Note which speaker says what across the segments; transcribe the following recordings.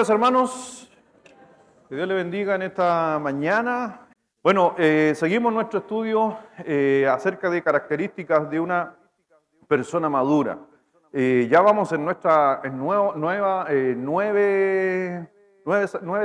Speaker 1: días, hermanos. Que Dios le bendiga en esta mañana. Bueno, seguimos nuestro estudio acerca de características de una persona madura. Ya vamos en nuestra nueve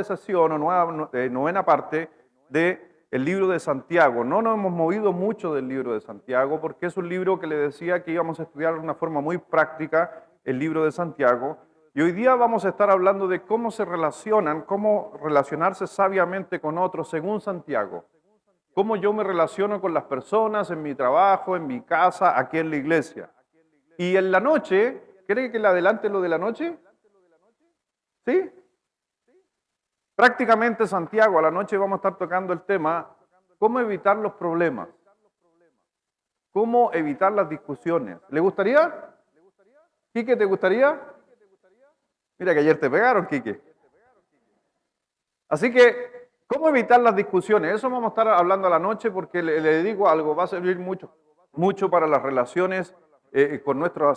Speaker 1: sesión o novena parte del libro de Santiago. No nos hemos movido mucho del libro de Santiago porque es un libro que le decía que íbamos a estudiar de una forma muy práctica el libro de Santiago. Y hoy día vamos a estar hablando de cómo se relacionan, cómo relacionarse sabiamente con otros según Santiago. Cómo yo me relaciono con las personas en mi trabajo, en mi casa, aquí en la iglesia. Y en la noche, ¿quiere que le adelante lo de la noche? ¿Sí? Prácticamente Santiago, a la noche vamos a estar tocando el tema, cómo evitar los problemas, cómo evitar las discusiones. ¿Le gustaría? ¿Quique, te gustaría? Mira que ayer te pegaron, Quique. Así que, ¿cómo evitar las discusiones? Eso vamos a estar hablando a la noche porque le digo algo, va a servir mucho para las relaciones con nuestra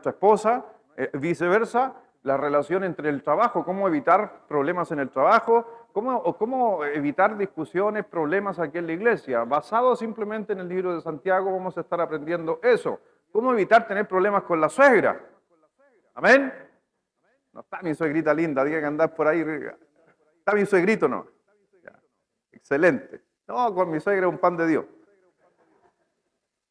Speaker 1: esposa, viceversa, la relación entre el trabajo, cómo evitar problemas en el trabajo, cómo evitar discusiones, problemas aquí en la iglesia. Basado simplemente en el libro de Santiago vamos a estar aprendiendo eso. ¿Cómo evitar tener problemas con la suegra? ¿Amén? No está mi suegrita linda, diga que andar por ahí. ¿Está mi suegrito o no? Ya. Excelente. No, con mi suegra es un pan de Dios.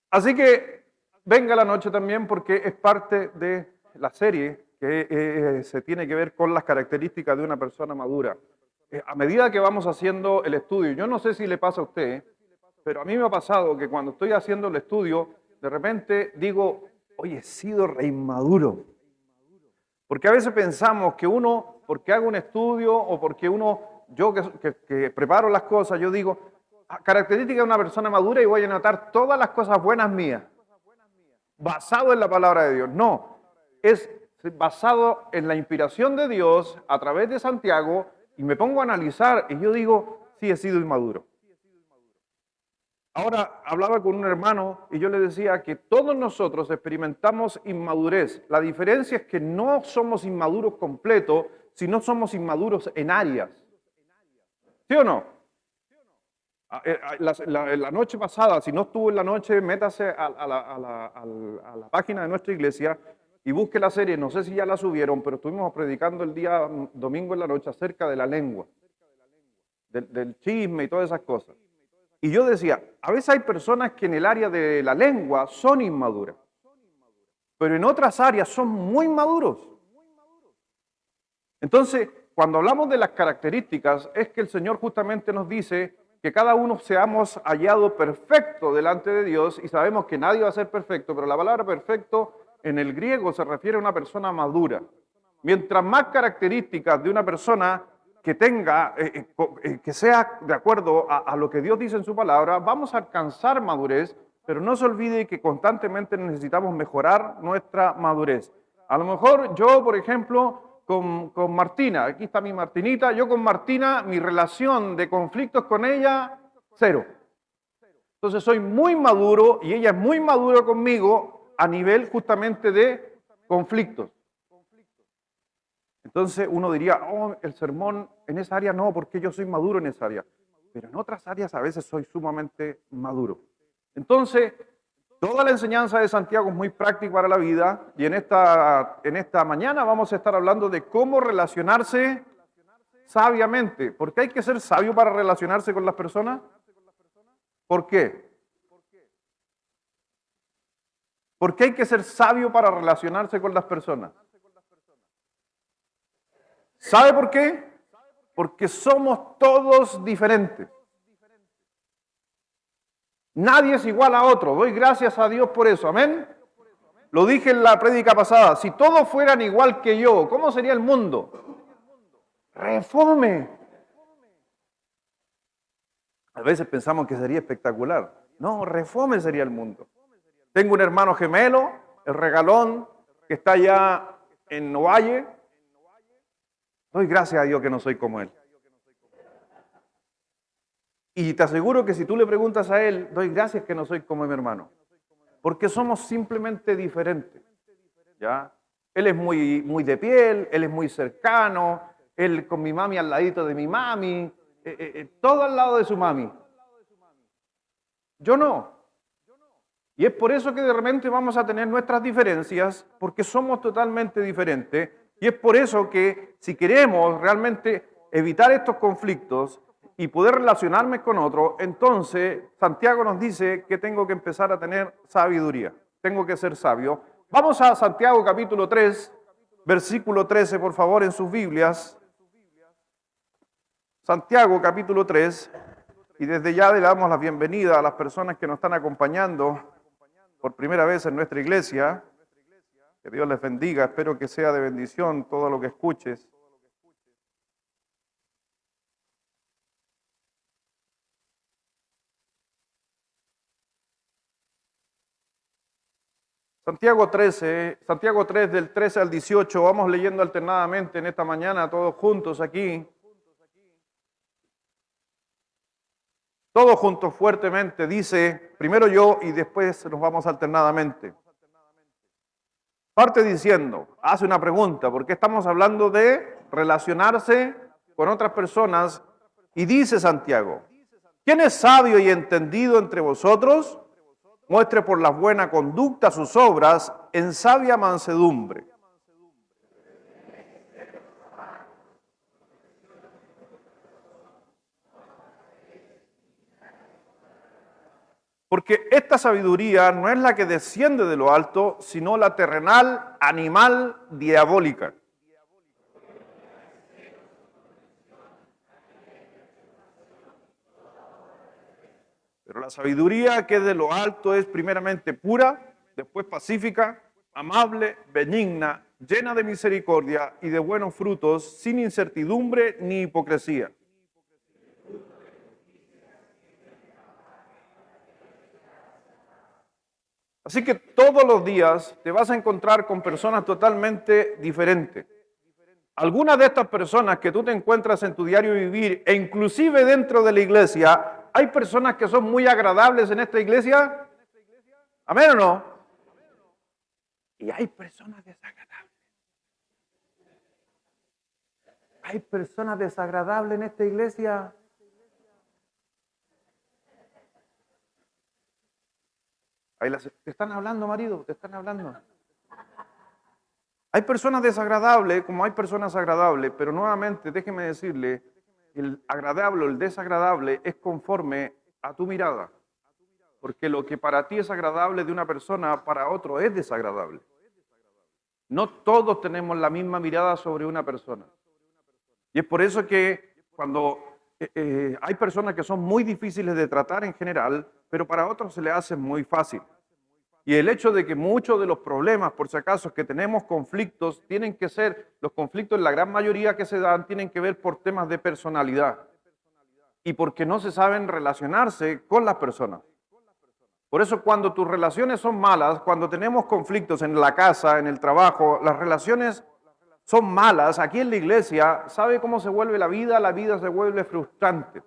Speaker 1: Así que venga la noche también porque es parte de la serie que se tiene que ver con las características de una persona madura. A medida que vamos haciendo el estudio, yo no sé si le pasa a usted, pero a mí me ha pasado que cuando estoy haciendo el estudio, de repente digo, oye, he sido re inmaduro. Porque a veces pensamos que uno, porque hago un estudio o porque yo que preparo las cosas, yo digo, característica de una persona madura y voy a anotar todas las cosas buenas mías, basado en la palabra de Dios. No, es basado en la inspiración de Dios a través de Santiago y me pongo a analizar y yo digo, sí, he sido inmaduro. Ahora hablaba con un hermano y yo le decía que todos nosotros experimentamos inmadurez. La diferencia es que no somos inmaduros completos, sino somos inmaduros en áreas. ¿Sí o no? La noche pasada, si no estuvo en la noche, métase a la página de nuestra iglesia y busque la serie. No sé si ya la subieron, pero estuvimos predicando el día domingo en la noche acerca de la lengua, del chisme y todas esas cosas. Y yo decía, a veces hay personas que en el área de la lengua son inmaduras, pero en otras áreas son muy maduros. Entonces, cuando hablamos de las características, es que el Señor justamente nos dice que cada uno seamos hallado perfecto delante de Dios y sabemos que nadie va a ser perfecto, pero la palabra perfecto en el griego se refiere a una persona madura. Mientras más características de una persona que tenga, que sea de acuerdo a lo que Dios dice en su palabra, vamos a alcanzar madurez, pero no se olvide que constantemente necesitamos mejorar nuestra madurez. A lo mejor yo, por ejemplo, con Martina, aquí está mi Martinita, yo con Martina, mi relación de conflictos con ella, cero. Entonces soy muy maduro y ella es muy madura conmigo a nivel justamente de conflictos. Entonces uno diría, oh, el sermón en esa área no, porque yo soy maduro en esa área. Pero en otras áreas a veces soy sumamente maduro. Entonces, toda la enseñanza de Santiago es muy práctica para la vida y en esta mañana vamos a estar hablando de cómo relacionarse sabiamente. ¿Por qué hay que ser sabio para relacionarse con las personas? ¿Por qué? ¿Por qué hay que ser sabio para relacionarse con las personas? ¿Sabe por qué? Porque somos todos diferentes. Nadie es igual a otro. Doy gracias a Dios por eso. Amén. Lo dije en la prédica pasada. Si todos fueran igual que yo, ¿cómo sería el mundo? Refome. A veces pensamos que sería espectacular. No, refome sería el mundo. Tengo un hermano gemelo, el regalón, que está allá en Ovalle. Doy gracias a Dios que no soy como él. Y te aseguro que si tú le preguntas a él, doy gracias que no soy como mi hermano. Porque somos simplemente diferentes. ¿Ya? Él es muy de piel, él es muy cercano, él con mi mami al ladito de mi mami, todo al lado de su mami. Yo no. Y es por eso que de repente vamos a tener nuestras diferencias, porque somos totalmente diferentes. Y es por eso que si queremos realmente evitar estos conflictos y poder relacionarme con otros, entonces Santiago nos dice que tengo que empezar a tener sabiduría. Tengo que ser sabio. Vamos a Santiago capítulo 3, versículo 13, por favor, en sus Biblias. Santiago capítulo 3, y desde ya le damos la bienvenida a las personas que nos están acompañando por primera vez en nuestra iglesia. Que Dios les bendiga, espero que sea de bendición todo lo que escuches. Santiago 3 del 13 al 18, vamos leyendo alternadamente en esta mañana todos juntos aquí. Todos juntos fuertemente, dice, primero yo y después nos vamos alternadamente. Parte diciendo, hace una pregunta, porque estamos hablando de relacionarse con otras personas, y dice Santiago, ¿quién es sabio y entendido entre vosotros? Muestre por la buena conducta sus obras en sabia mansedumbre. Porque esta sabiduría no es la que desciende de lo alto, sino la terrenal, animal, diabólica. Pero la sabiduría que es de lo alto es primeramente pura, después pacífica, amable, benigna, llena de misericordia y de buenos frutos, sin incertidumbre ni hipocresía. Así que todos los días te vas a encontrar con personas totalmente diferentes. Algunas de estas personas que tú te encuentras en tu diario vivir e inclusive dentro de la iglesia, hay personas que son muy agradables en esta iglesia. ¿Amén o no? Y hay personas desagradables. Hay personas desagradables en esta iglesia. Te están hablando, marido, te están hablando. Hay personas desagradables como hay personas agradables, pero nuevamente déjeme decirle, el agradable o el desagradable es conforme a tu mirada. Porque lo que para ti es agradable de una persona, para otro es desagradable. No todos tenemos la misma mirada sobre una persona. Y es por eso que cuando hay personas que son muy difíciles de tratar en general, pero para otros se les hace muy fácil. Y el hecho de que muchos de los problemas, por si acaso, que tenemos conflictos, tienen que ser, los conflictos, la gran mayoría que se dan, tienen que ver por temas de personalidad. Y porque no se saben relacionarse con las personas. Por eso cuando tus relaciones son malas, cuando tenemos conflictos en la casa, en el trabajo, las relaciones son malas, aquí en la iglesia, ¿sabe cómo se vuelve la vida? La vida se vuelve frustrante.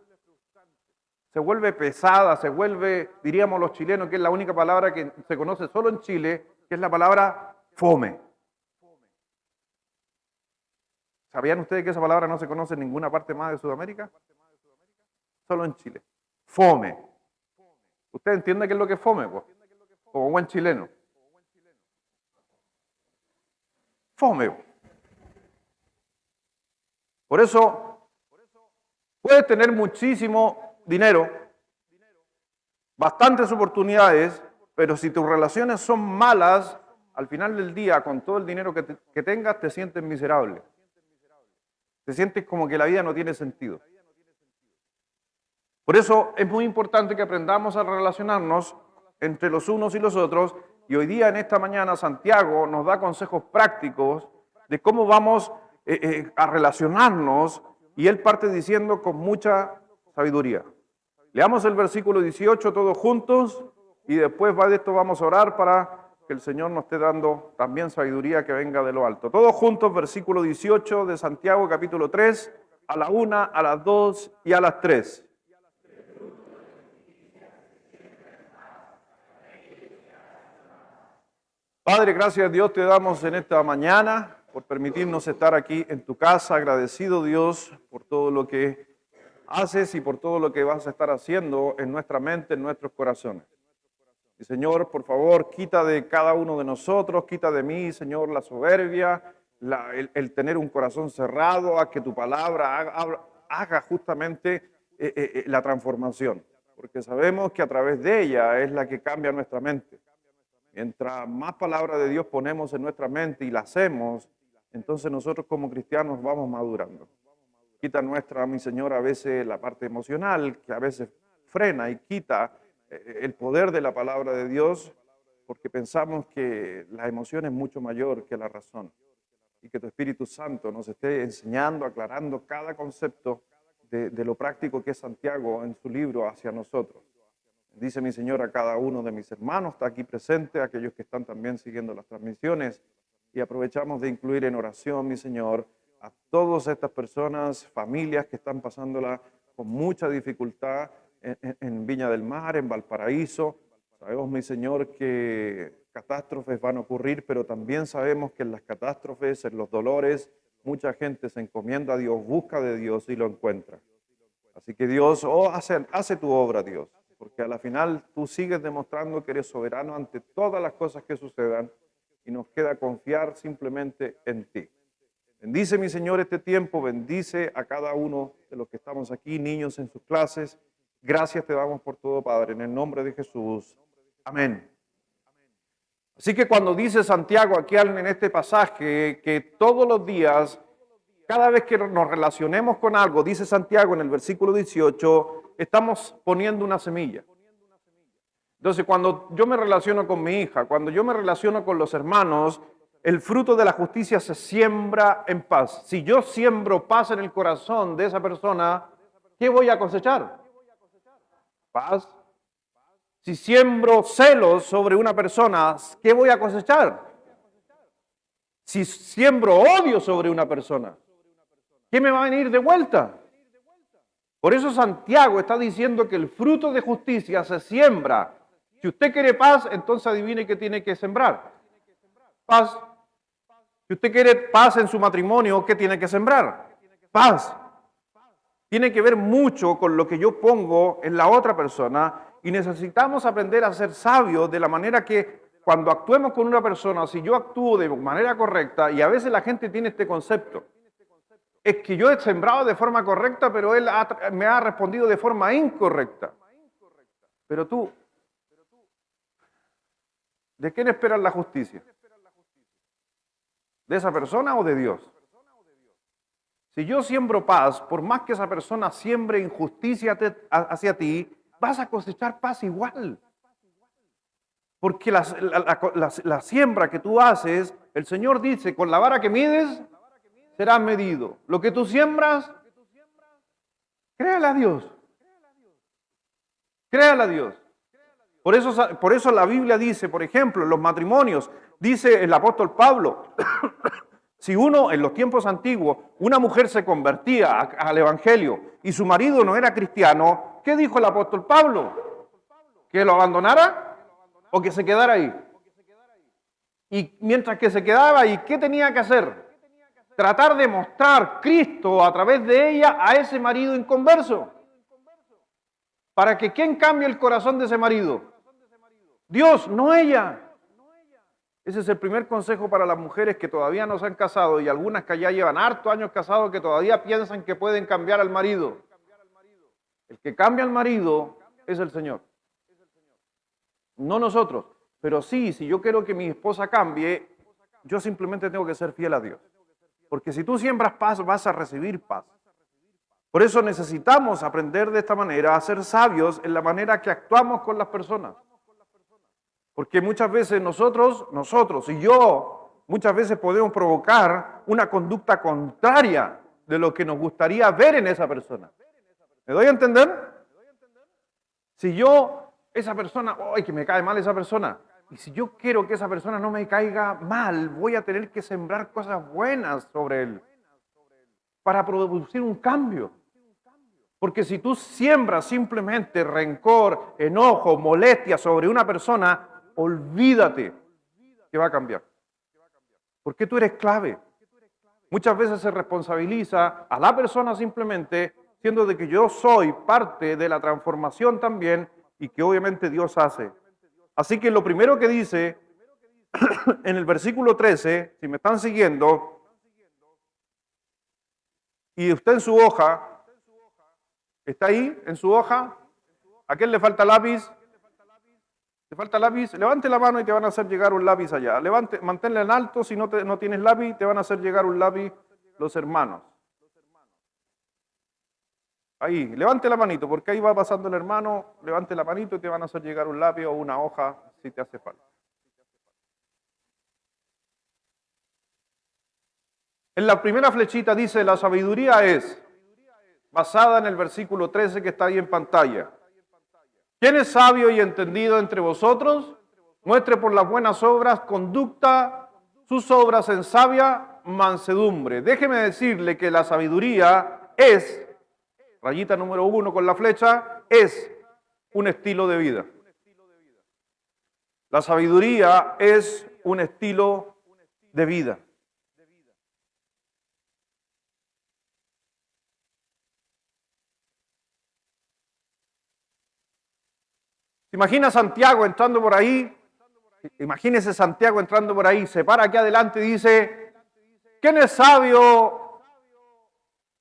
Speaker 1: Se vuelve pesada, se vuelve, diríamos los chilenos, que es la única palabra que se conoce solo en Chile, que es la palabra fome. ¿Sabían ustedes que esa palabra no se conoce en ninguna parte más de Sudamérica? Solo en Chile. Fome. ¿Usted entiende qué es lo que es fome, pues? Como buen chileno. Fome. Por eso, puedes tener muchísimo dinero, bastantes oportunidades, pero si tus relaciones son malas, al final del día, con todo el dinero que tengas, te sientes miserable. Te sientes como que la vida no tiene sentido. Por eso es muy importante que aprendamos a relacionarnos entre los unos y los otros. Y hoy día, en esta mañana, Santiago nos da consejos prácticos de cómo vamos a relacionarnos. Y él parte diciendo con mucha sabiduría. Leamos el versículo 18 todos juntos y después de esto vamos a orar para que el Señor nos esté dando también sabiduría que venga de lo alto. Todos juntos, versículo 18 de Santiago capítulo 3, a la 1, a las 2 y a las 3. Padre, gracias a Dios te damos en esta mañana por permitirnos estar aquí en tu casa. Agradecido, Dios, por todo lo que haces y por todo lo que vas a estar haciendo en nuestra mente, en nuestros corazones. Y Señor, por favor, quita de cada uno de nosotros, quita de mí, Señor, la soberbia, el tener un corazón cerrado a que tu palabra haga justamente la transformación. Porque sabemos que a través de ella es la que cambia nuestra mente. Mientras más palabra de Dios ponemos en nuestra mente y la hacemos, entonces nosotros como cristianos vamos madurando. Quita nuestra, mi Señor, a veces la parte emocional, que a veces frena y quita el poder de la palabra de Dios, porque pensamos que la emoción es mucho mayor que la razón. Y que tu Espíritu Santo nos esté enseñando, aclarando cada concepto de lo práctico que es Santiago en su libro hacia nosotros. Dice mi Señor a cada uno de mis hermanos, está aquí presente, aquellos que están también siguiendo las transmisiones, y aprovechamos de incluir en oración, mi Señor, a todas estas personas, familias que están pasándola con mucha dificultad en Viña del Mar, en Valparaíso. Sabemos, mi Señor, que catástrofes van a ocurrir, pero también sabemos que en las catástrofes, en los dolores, mucha gente se encomienda a Dios, busca de Dios y lo encuentra. Así que Dios, hace tu obra, Dios, porque a la final tú sigues demostrando que eres soberano ante todas las cosas que sucedan y nos queda confiar simplemente en ti. Bendice, mi Señor, este tiempo, bendice a cada uno de los que estamos aquí, niños en sus clases. Gracias te damos por todo, Padre, en el nombre de Jesús. Amén. Así que cuando dice Santiago aquí en este pasaje que todos los días, cada vez que nos relacionemos con algo, dice Santiago en el versículo 18, estamos poniendo una semilla. Entonces, cuando yo me relaciono con mi hija, cuando yo me relaciono con los hermanos, el fruto de la justicia se siembra en paz. Si yo siembro paz en el corazón de esa persona, ¿qué voy a cosechar? Paz. Si siembro celos sobre una persona, ¿qué voy a cosechar? Si siembro odio sobre una persona, ¿qué me va a venir de vuelta? Por eso Santiago está diciendo que el fruto de justicia se siembra. Si usted quiere paz, entonces adivine qué tiene que sembrar. Paz. Si usted quiere paz en su matrimonio, ¿qué tiene que sembrar? Paz. Tiene que ver mucho con lo que yo pongo en la otra persona y necesitamos aprender a ser sabios de la manera que cuando actuemos con una persona, si yo actúo de manera correcta, y a veces la gente tiene este concepto, es que yo he sembrado de forma correcta, pero él me ha respondido de forma incorrecta. Pero tú, ¿de quién esperas la justicia? ¿De esa persona o de Dios? Si yo siembro paz, por más que esa persona siembre injusticia hacia ti, vas a cosechar paz igual. Porque la siembra que tú haces, el Señor dice, con la vara que mides, será medido. Lo que tú siembras, créale a Dios. Créale a Dios. Por eso la Biblia dice, por ejemplo, en los matrimonios, dice el apóstol Pablo, si uno en los tiempos antiguos, una mujer se convertía al evangelio y su marido no era cristiano, ¿qué dijo el apóstol Pablo? ¿Que lo abandonara o que se quedara ahí? Y mientras que se quedaba ahí, ¿qué tenía que hacer? Tratar de mostrar Cristo a través de ella a ese marido inconverso. Para que ¿quién cambie el corazón de ese marido? Dios, no ella. Ese es el primer consejo para las mujeres que todavía no se han casado y algunas que ya llevan hartos años casados que todavía piensan que pueden cambiar al marido. El que cambia al marido es el Señor. No nosotros, pero sí, si yo quiero que mi esposa cambie, yo simplemente tengo que ser fiel a Dios. Porque si tú siembras paz, vas a recibir paz. Por eso necesitamos aprender de esta manera, a ser sabios en la manera que actuamos con las personas. Porque muchas veces nosotros y yo, muchas veces podemos provocar una conducta contraria de lo que nos gustaría ver en esa persona. ¿Me doy a entender? Si yo, esa persona, ¡ay, que me cae mal esa persona! Y si yo quiero que esa persona no me caiga mal, voy a tener que sembrar cosas buenas sobre él para producir un cambio. Porque si tú siembras simplemente rencor, enojo, molestia sobre una persona, olvídate que va a cambiar. Porque tú eres clave. Muchas veces se responsabiliza a la persona simplemente, siendo de que yo soy parte de la transformación también y que obviamente Dios hace. Así que lo primero que dice en el versículo 13, si me están siguiendo, y usted en su hoja, ¿está ahí en su hoja? ¿A quién le falta lápiz? ¿Te falta lápiz? Levante la mano y te van a hacer llegar un lápiz allá. Manténla en alto, si no tienes lápiz, te van a hacer llegar un lápiz los hermanos. Ahí, levante la manito, porque ahí va pasando el hermano, levante la manito y te van a hacer llegar un lápiz o una hoja si te hace falta. En la primera flechita dice, la sabiduría es basada en el versículo 13 que está ahí en pantalla. ¿Quién es sabio y entendido entre vosotros? Muestre por las buenas obras conducta, sus obras en sabia mansedumbre. Déjeme decirle que la sabiduría es, rayita número 1 con la flecha, es un estilo de vida. La sabiduría es un estilo de vida. Imagina Santiago entrando por ahí, imagínese Santiago entrando por ahí, se para aquí adelante y dice, ¿quién es sabio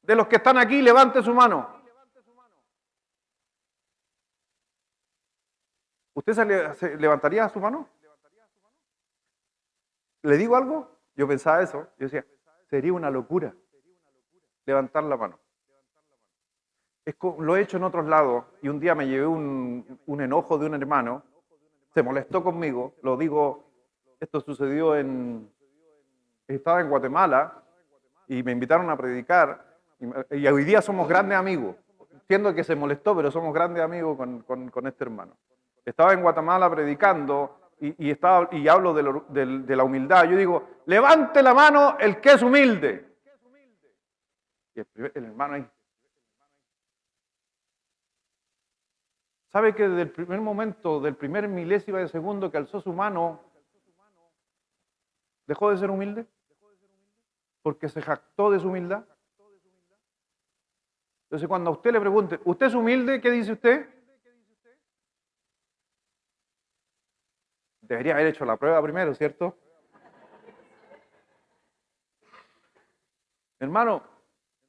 Speaker 1: de los que están aquí? Levante su mano. ¿Usted se levantaría su mano? ¿Le digo algo? Yo pensaba eso, yo decía, sería una locura levantar la mano. Lo he hecho en otros lados y un día me llevé un enojo de un hermano, se molestó conmigo, lo digo, esto sucedió estaba en Guatemala y me invitaron a predicar y hoy día somos grandes amigos, entiendo que se molestó, pero somos grandes amigos con este hermano. Estaba en Guatemala predicando y hablo de la humildad, yo digo, levante la mano el que es humilde. Y el hermano ahí. ¿Sabe que desde el primer momento, del primer milésima de segundo que alzó su mano, dejó de ser humilde? Porque se jactó de su humildad. Entonces cuando a usted le pregunte, ¿usted es humilde? ¿Qué dice usted? Debería haber hecho la prueba primero, ¿cierto? Hermano,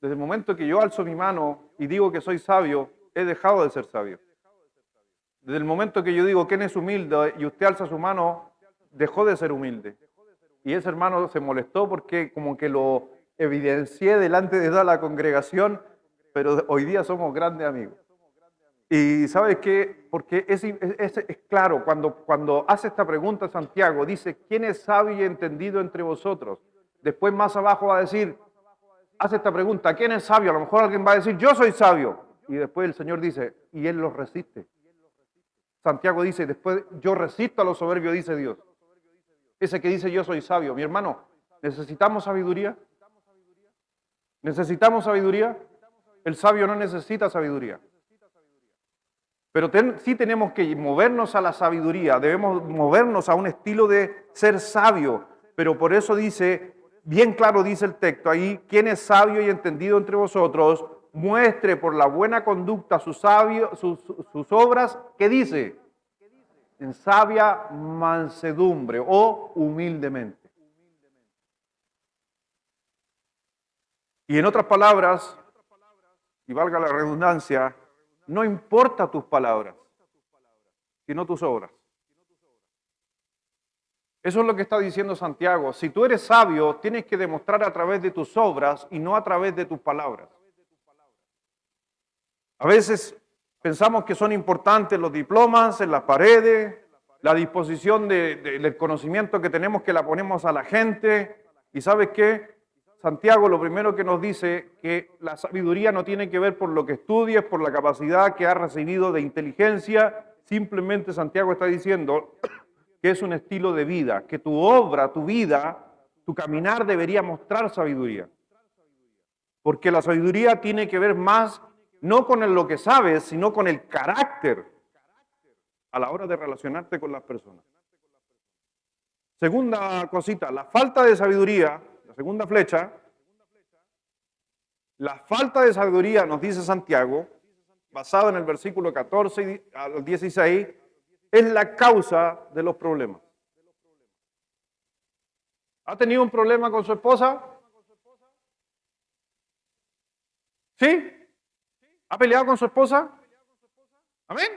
Speaker 1: desde el momento que yo alzo mi mano y digo que soy sabio, he dejado de ser sabio. Desde el momento que yo digo quién es humilde y usted alza su mano, dejó de ser humilde. Y ese hermano se molestó porque como que lo evidencié delante de toda la congregación, pero hoy día somos grandes amigos. Y ¿sabes qué? Porque es claro, cuando hace esta pregunta Santiago, dice, ¿quién es sabio y entendido entre vosotros? Después más abajo va a decir, hace esta pregunta, ¿quién es sabio? A lo mejor alguien va a decir, yo soy sabio. Y después el Señor dice, y Él los resiste. Santiago dice, después yo resisto a los soberbios, dice Dios. Ese que dice yo soy sabio. Mi hermano, ¿necesitamos sabiduría? ¿Necesitamos sabiduría? El sabio no necesita sabiduría. Pero sí tenemos que movernos a la sabiduría, debemos movernos a un estilo de ser sabio. Pero por eso dice, bien claro dice el texto ahí, ¿quién es sabio y entendido entre vosotros? Muestre por la buena conducta sus obras, ¿qué dice? En sabia mansedumbre o humildemente. Y en otras palabras, y valga la redundancia, no importa tus palabras, sino tus obras. Eso es lo que está diciendo Santiago. Si tú eres sabio, tienes que demostrar a través de tus obras y no a través de tus palabras. A veces pensamos que son importantes los diplomas en las paredes, la disposición del conocimiento que tenemos que la ponemos a la gente. ¿Y sabes qué? Santiago lo primero que nos dice que la sabiduría no tiene que ver por lo que estudies, por la capacidad que has recibido de inteligencia. Simplemente Santiago está diciendo que es un estilo de vida, que tu obra, tu vida, tu caminar debería mostrar sabiduría. Porque la sabiduría tiene que ver más no con lo que sabes, sino con el carácter a la hora de relacionarte con las personas. Segunda cosita, la falta de sabiduría, la segunda flecha, La falta de sabiduría, nos dice Santiago, basado en el versículo 14 al 16, es la causa de los problemas. ¿Ha tenido un problema con su esposa? ¿Sí? ¿Ha peleado con su esposa? ¿Amén?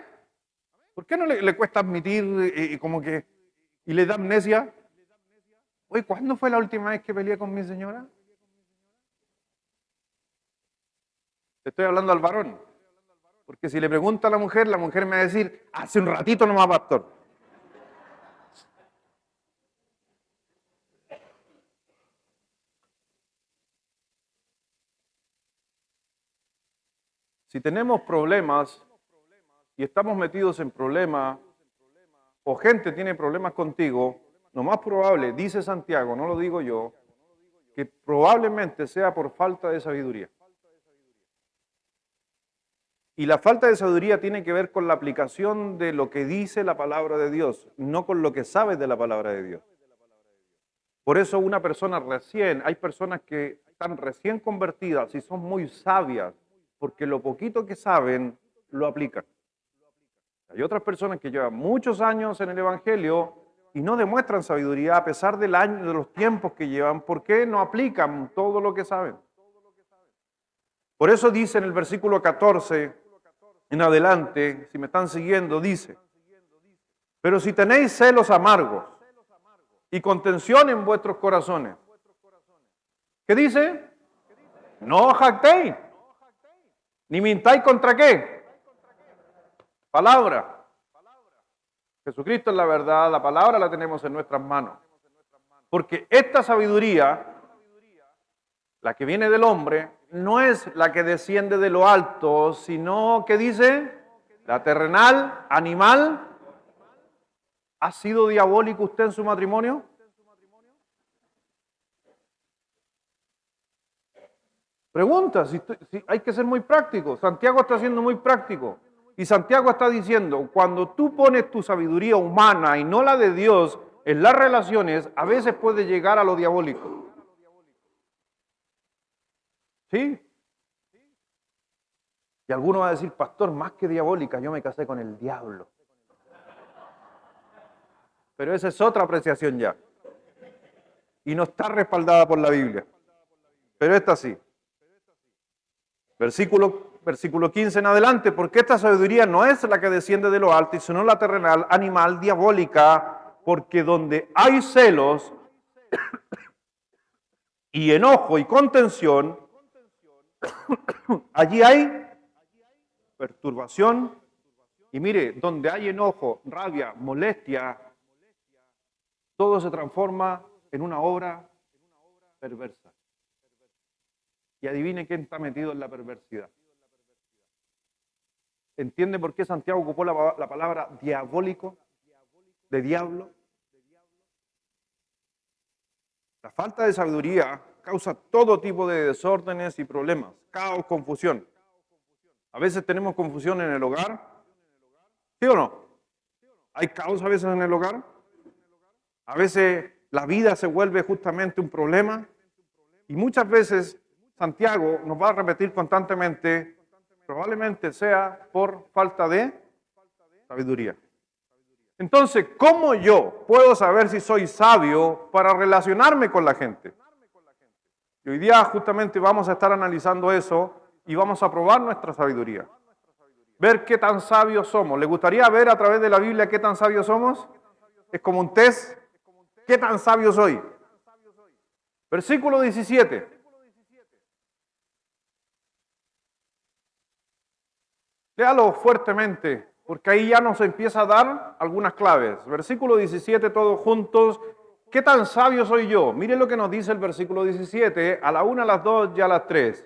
Speaker 1: ¿Por qué no le cuesta admitir como que y le da amnesia? Oye, ¿cuándo fue la última vez que peleé con mi señora? Te estoy hablando al varón. Porque si le pregunta a la mujer me va a decir, hace un ratito nomás, pastor. Si tenemos problemas y estamos metidos en problemas, o gente tiene problemas contigo, lo más probable, dice Santiago, no lo digo yo, que probablemente sea por falta de sabiduría. Y la falta de sabiduría tiene que ver con la aplicación de lo que dice la palabra de Dios, no con lo que sabes de la palabra de Dios. Por eso una persona hay personas que están recién convertidas y son muy sabias, porque lo poquito que saben lo aplican. Hay otras personas que llevan muchos años en el Evangelio y no demuestran sabiduría a pesar de los tiempos que llevan, porque no aplican todo lo que saben. Por eso dice en el versículo 14 en adelante, si me están siguiendo, dice, pero si tenéis celos amargos y contención en vuestros corazones, ¿qué dice? No os jactéis, ni mintáis contra qué. Palabra. Jesucristo es la verdad, la palabra la tenemos en nuestras manos. Porque esta sabiduría, la que viene del hombre, no es la que desciende de lo alto, sino que dice, la terrenal, animal. ¿Ha sido diabólico usted en su matrimonio? Pregunta, si hay que ser muy práctico. Santiago está siendo muy práctico. Y Santiago está diciendo, cuando tú pones tu sabiduría humana y no la de Dios en las relaciones, a veces puede llegar a lo diabólico. ¿Sí? Y alguno va a decir, pastor, más que diabólica, yo me casé con el diablo. Pero esa es otra apreciación ya. Y no está respaldada por la Biblia. Pero esta sí. Versículo 15 en adelante, porque esta sabiduría no es la que desciende de lo alto, sino la terrenal, animal, diabólica, porque donde hay celos y enojo y contención, allí hay perturbación. Y mire, donde hay enojo, rabia, molestia, todo se transforma en una obra perversa. Y adivine quién está metido en la perversidad. ¿Entiende por qué Santiago ocupó la palabra diabólico, de diablo? La falta de sabiduría causa todo tipo de desórdenes y problemas, caos, confusión. A veces tenemos confusión en el hogar, ¿sí o no? Hay caos a veces en el hogar. A veces la vida se vuelve justamente un problema. Y muchas veces Santiago nos va a repetir constantemente, probablemente sea por falta de sabiduría. Entonces, ¿cómo yo puedo saber si soy sabio para relacionarme con la gente? Y hoy día justamente vamos a estar analizando eso y vamos a probar nuestra sabiduría. Ver qué tan sabios somos. ¿Le gustaría ver a través de la Biblia qué tan sabios somos? Es como un test. ¿Qué tan sabio soy? Versículo 17. Léalo fuertemente, porque ahí ya nos empieza a dar algunas claves. Versículo 17, todos juntos. ¿Qué tan sabio soy yo? Mire lo que nos dice el versículo 17, a la 1, a las 2 y a las 3.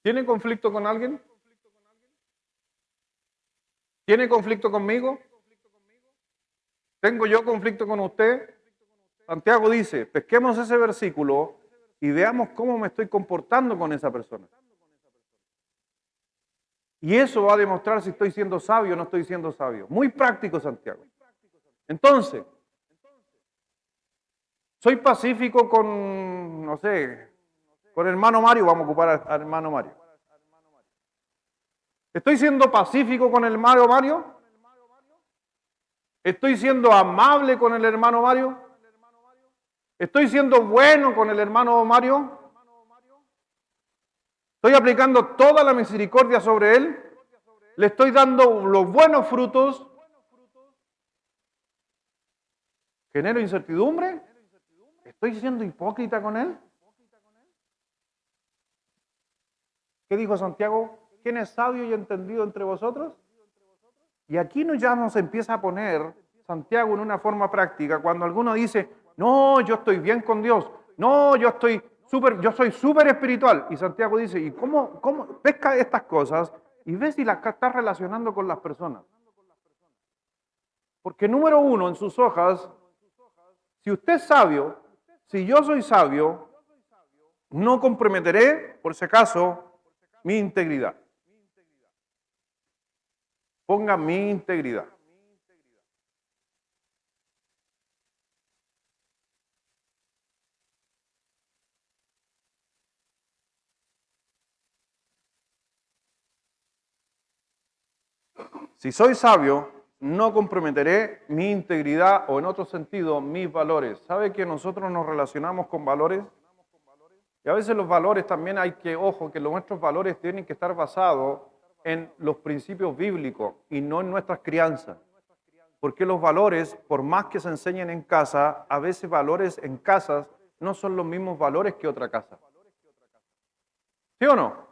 Speaker 1: ¿Tiene conflicto con alguien? ¿Tiene conflicto conmigo? ¿Tengo yo conflicto con usted? Santiago dice, pesquemos ese versículo y veamos cómo me estoy comportando con esa persona. Y eso va a demostrar si estoy siendo sabio o no estoy siendo sabio. Muy práctico, Santiago. Entonces, soy pacífico con, no sé, con el hermano Mario, vamos a ocupar al hermano Mario. ¿Estoy siendo pacífico con el hermano Mario? ¿Estoy siendo amable con el hermano Mario? ¿Estoy siendo bueno con el hermano Mario? ¿Estoy aplicando toda la misericordia sobre él? ¿Le estoy dando los buenos frutos? ¿Genero incertidumbre? ¿Estoy siendo hipócrita con él? ¿Qué dijo Santiago? ¿Quién es sabio y entendido entre vosotros? Y aquí ya nos empieza a poner Santiago en una forma práctica. Cuando alguno dice, no, yo estoy bien con Dios. No, yo soy súper espiritual. Y Santiago dice, ¿y cómo pesca estas cosas y ve si las está relacionando con las personas? Porque número uno, en sus hojas, si usted es sabio, si yo soy sabio, no comprometeré, por si acaso, mi integridad. Ponga mi integridad. Si soy sabio, no comprometeré mi integridad o en otro sentido mis valores. ¿Sabe que nosotros nos relacionamos con valores? Y a veces los valores también ojo, que nuestros valores tienen que estar basados en los principios bíblicos y no en nuestras crianzas. Porque los valores, por más que se enseñen en casa, a veces valores en casas no son los mismos valores que otra casa. ¿Sí o no?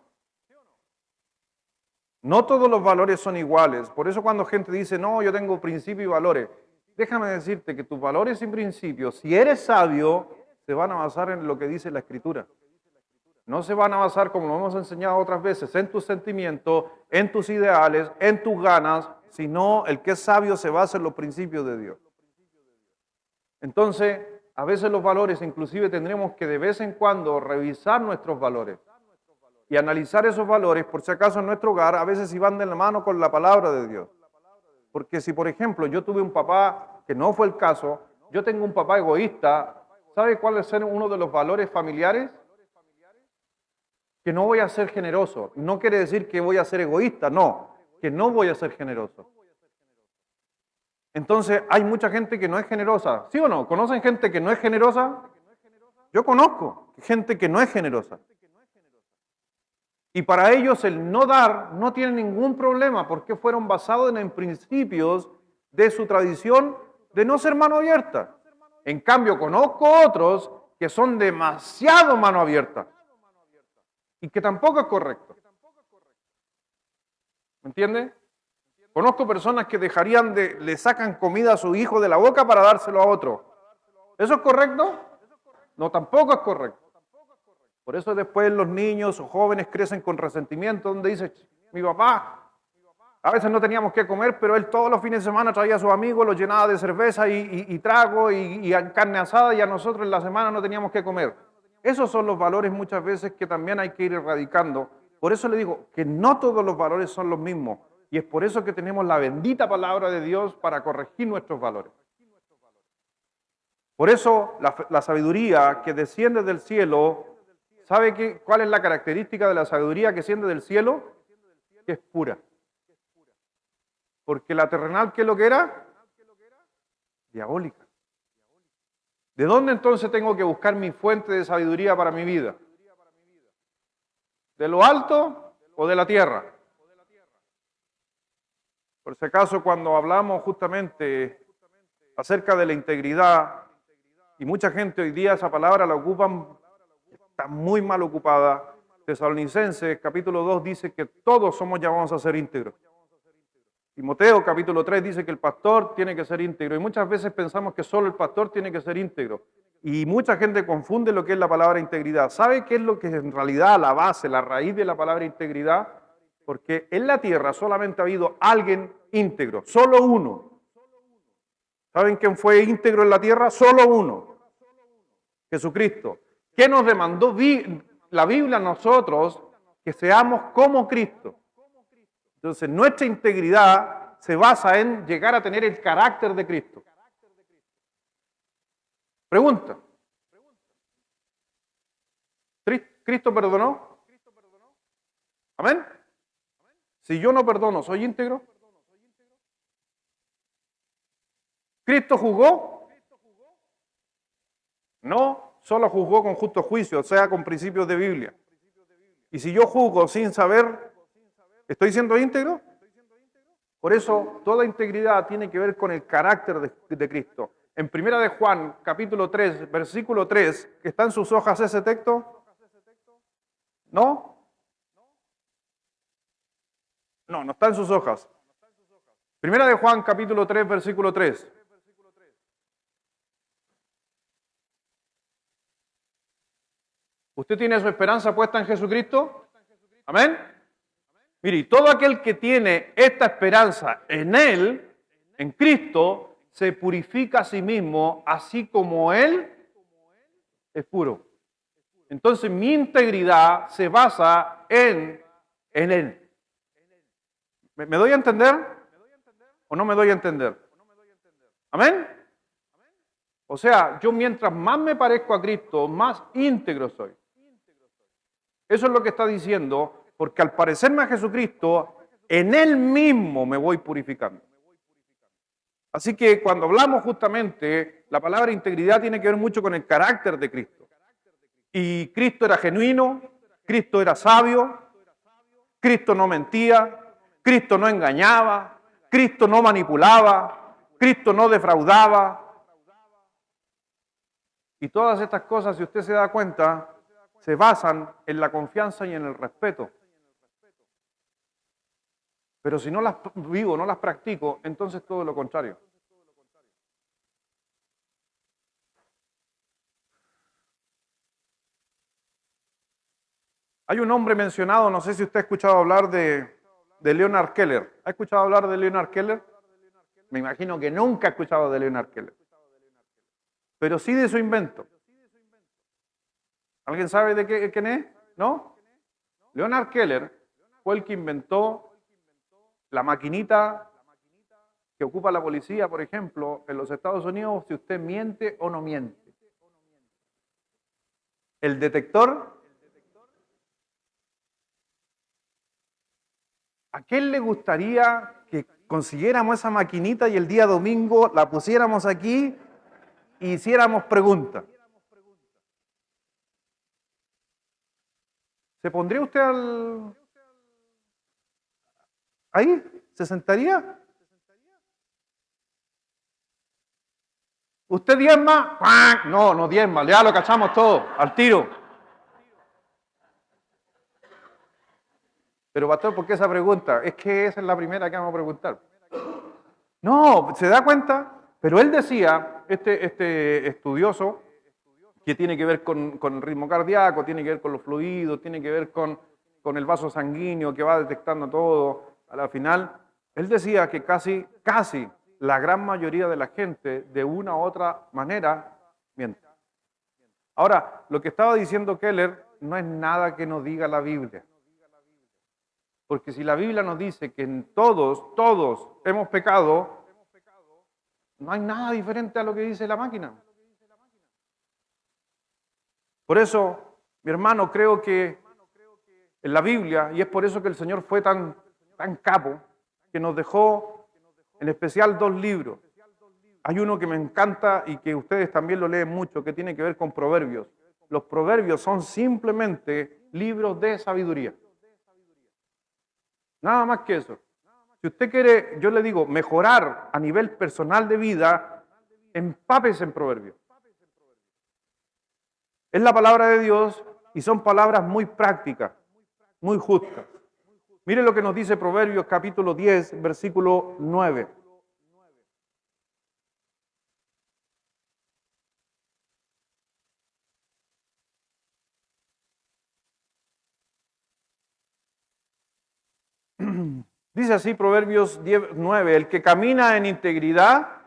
Speaker 1: No todos los valores son iguales. Por eso cuando gente dice, no, yo tengo principios y valores, déjame decirte que tus valores y principios, si eres sabio, se van a basar en lo que dice la Escritura. No se van a basar, como lo hemos enseñado otras veces, en tus sentimientos, en tus ideales, en tus ganas, sino el que es sabio se basa en los principios de Dios. Entonces, a veces los valores, inclusive tendremos que de vez en cuando revisar nuestros valores y analizar esos valores, por si acaso en nuestro hogar, a veces si van de la mano con la palabra de Dios. Porque si, por ejemplo, yo tuve un papá, que no fue el caso, yo tengo un papá egoísta, ¿sabe cuál es uno de los valores familiares? Que no voy a ser generoso. No quiere decir que voy a ser egoísta, no, que no voy a ser generoso. Entonces, hay mucha gente que no es generosa, ¿sí o no? ¿Conocen gente que no es generosa? Yo conozco gente que no es generosa. Y para ellos el no dar no tiene ningún problema porque fueron basados en principios de su tradición de no ser mano abierta. En cambio, conozco otros que son demasiado mano abierta y que tampoco es correcto. ¿Me entiende? Conozco personas que le sacan comida a su hijo de la boca para dárselo a otro. ¿Eso es correcto? No, tampoco es correcto. Por eso después los niños o jóvenes crecen con resentimiento, donde dice, mi papá, a veces no teníamos que comer, pero él todos los fines de semana traía a sus amigos, los llenaba de cerveza y trago y carne asada, y a nosotros en la semana no teníamos que comer. Esos son los valores muchas veces que también hay que ir erradicando. Por eso le digo que no todos los valores son los mismos, y es por eso que tenemos la bendita palabra de Dios para corregir nuestros valores. Por eso la sabiduría que desciende del cielo, ¿sabe cuál es la característica de la sabiduría que desciende del cielo? Que es pura. Porque la terrenal, ¿qué es lo que era? Diabólica. ¿De dónde entonces tengo que buscar mi fuente de sabiduría para mi vida? ¿De lo alto o de la tierra? Por si acaso, cuando hablamos justamente acerca de la integridad, y mucha gente hoy día esa palabra la ocupan, está muy mal ocupada. Tesalonicenses capítulo 2 dice que todos somos llamados a ser íntegros. Timoteo capítulo 3 dice que el pastor tiene que ser íntegro. Y muchas veces pensamos que solo el pastor tiene que ser íntegro. Y mucha gente confunde lo que es la palabra integridad. ¿Sabe qué es lo que es en realidad la base, la raíz de la palabra integridad? Porque en la tierra solamente ha habido alguien íntegro, solo uno. ¿Saben quién fue íntegro en la tierra? Solo uno. Jesucristo. ¿Qué nos demandó la Biblia a nosotros? Que seamos como Cristo. Entonces, nuestra integridad se basa en llegar a tener el carácter de Cristo. Pregunta. ¿Cristo perdonó? ¿Amén? Si yo no perdono, ¿soy íntegro? ¿Cristo juzgó? No, solo juzgó con justo juicio, o sea, con principios de Biblia. Y si yo juzgo sin saber, ¿estoy siendo íntegro? Por eso, toda integridad tiene que ver con el carácter de Cristo. En 1 de Juan, capítulo 3, versículo 3, ¿que está en sus hojas ese texto? ¿No? No está en sus hojas. 1 de Juan, capítulo 3, versículo 3. ¿Usted tiene su esperanza puesta en Jesucristo? ¿Amén? Mire, y todo aquel que tiene esta esperanza en Él, en Cristo, se purifica a sí mismo, así como Él es puro. Entonces mi integridad se basa en Él. ¿Me doy a entender? ¿O no me doy a entender? ¿Amén? O sea, yo mientras más me parezco a Cristo, más íntegro soy. Eso es lo que está diciendo, porque al parecerme a Jesucristo, en Él mismo me voy purificando. Así que cuando hablamos justamente, la palabra integridad tiene que ver mucho con el carácter de Cristo. Y Cristo era genuino, Cristo era sabio, Cristo no mentía, Cristo no engañaba, Cristo no manipulaba, Cristo no defraudaba. Y todas estas cosas, si usted se da cuenta, se basan en la confianza y en el respeto. Pero si no las vivo, no las practico, entonces todo lo contrario. Hay un hombre mencionado, no sé si usted ha escuchado hablar de Leonard Keller. ¿Ha escuchado hablar de Leonard Keller? Me imagino que nunca ha escuchado de Leonard Keller. Pero sí de su invento. ¿Alguien sabe de quién es? ¿No? Leonard Keller fue el que inventó la maquinita que ocupa la policía, por ejemplo, en los Estados Unidos, si usted miente o no miente. El detector. ¿A quién le gustaría que consiguiéramos esa maquinita y el día domingo la pusiéramos aquí e hiciéramos preguntas? ¿Se pondría usted ahí? ¿Se sentaría? ¿Usted diezma? No diezma, ya lo cachamos todo, al tiro. Pero pastor, ¿por qué esa pregunta? Es que esa es la primera que vamos a preguntar. No, ¿se da cuenta? Pero él decía, este estudioso, que tiene que ver con el ritmo cardíaco, tiene que ver con los fluidos, tiene que ver con el vaso sanguíneo que va detectando todo, a la final, él decía que casi la gran mayoría de la gente, de una u otra manera, miente. Ahora, lo que estaba diciendo Keller no es nada que nos diga la Biblia. Porque si la Biblia nos dice que todos hemos pecado, no hay nada diferente a lo que dice la máquina. Por eso, mi hermano, creo que en la Biblia, y es por eso que el Señor fue tan capo, que nos dejó en especial 2 libros. Hay uno que me encanta y que ustedes también lo leen mucho, que tiene que ver con Proverbios. Los Proverbios son simplemente libros de sabiduría. Nada más que eso. Si usted quiere, yo le digo, mejorar a nivel personal de vida, empápese en Proverbios. Es la palabra de Dios y son palabras muy prácticas, muy justas. Mire lo que nos dice Proverbios capítulo 10, versículo 9. Dice así Proverbios 10, 9, el que camina en integridad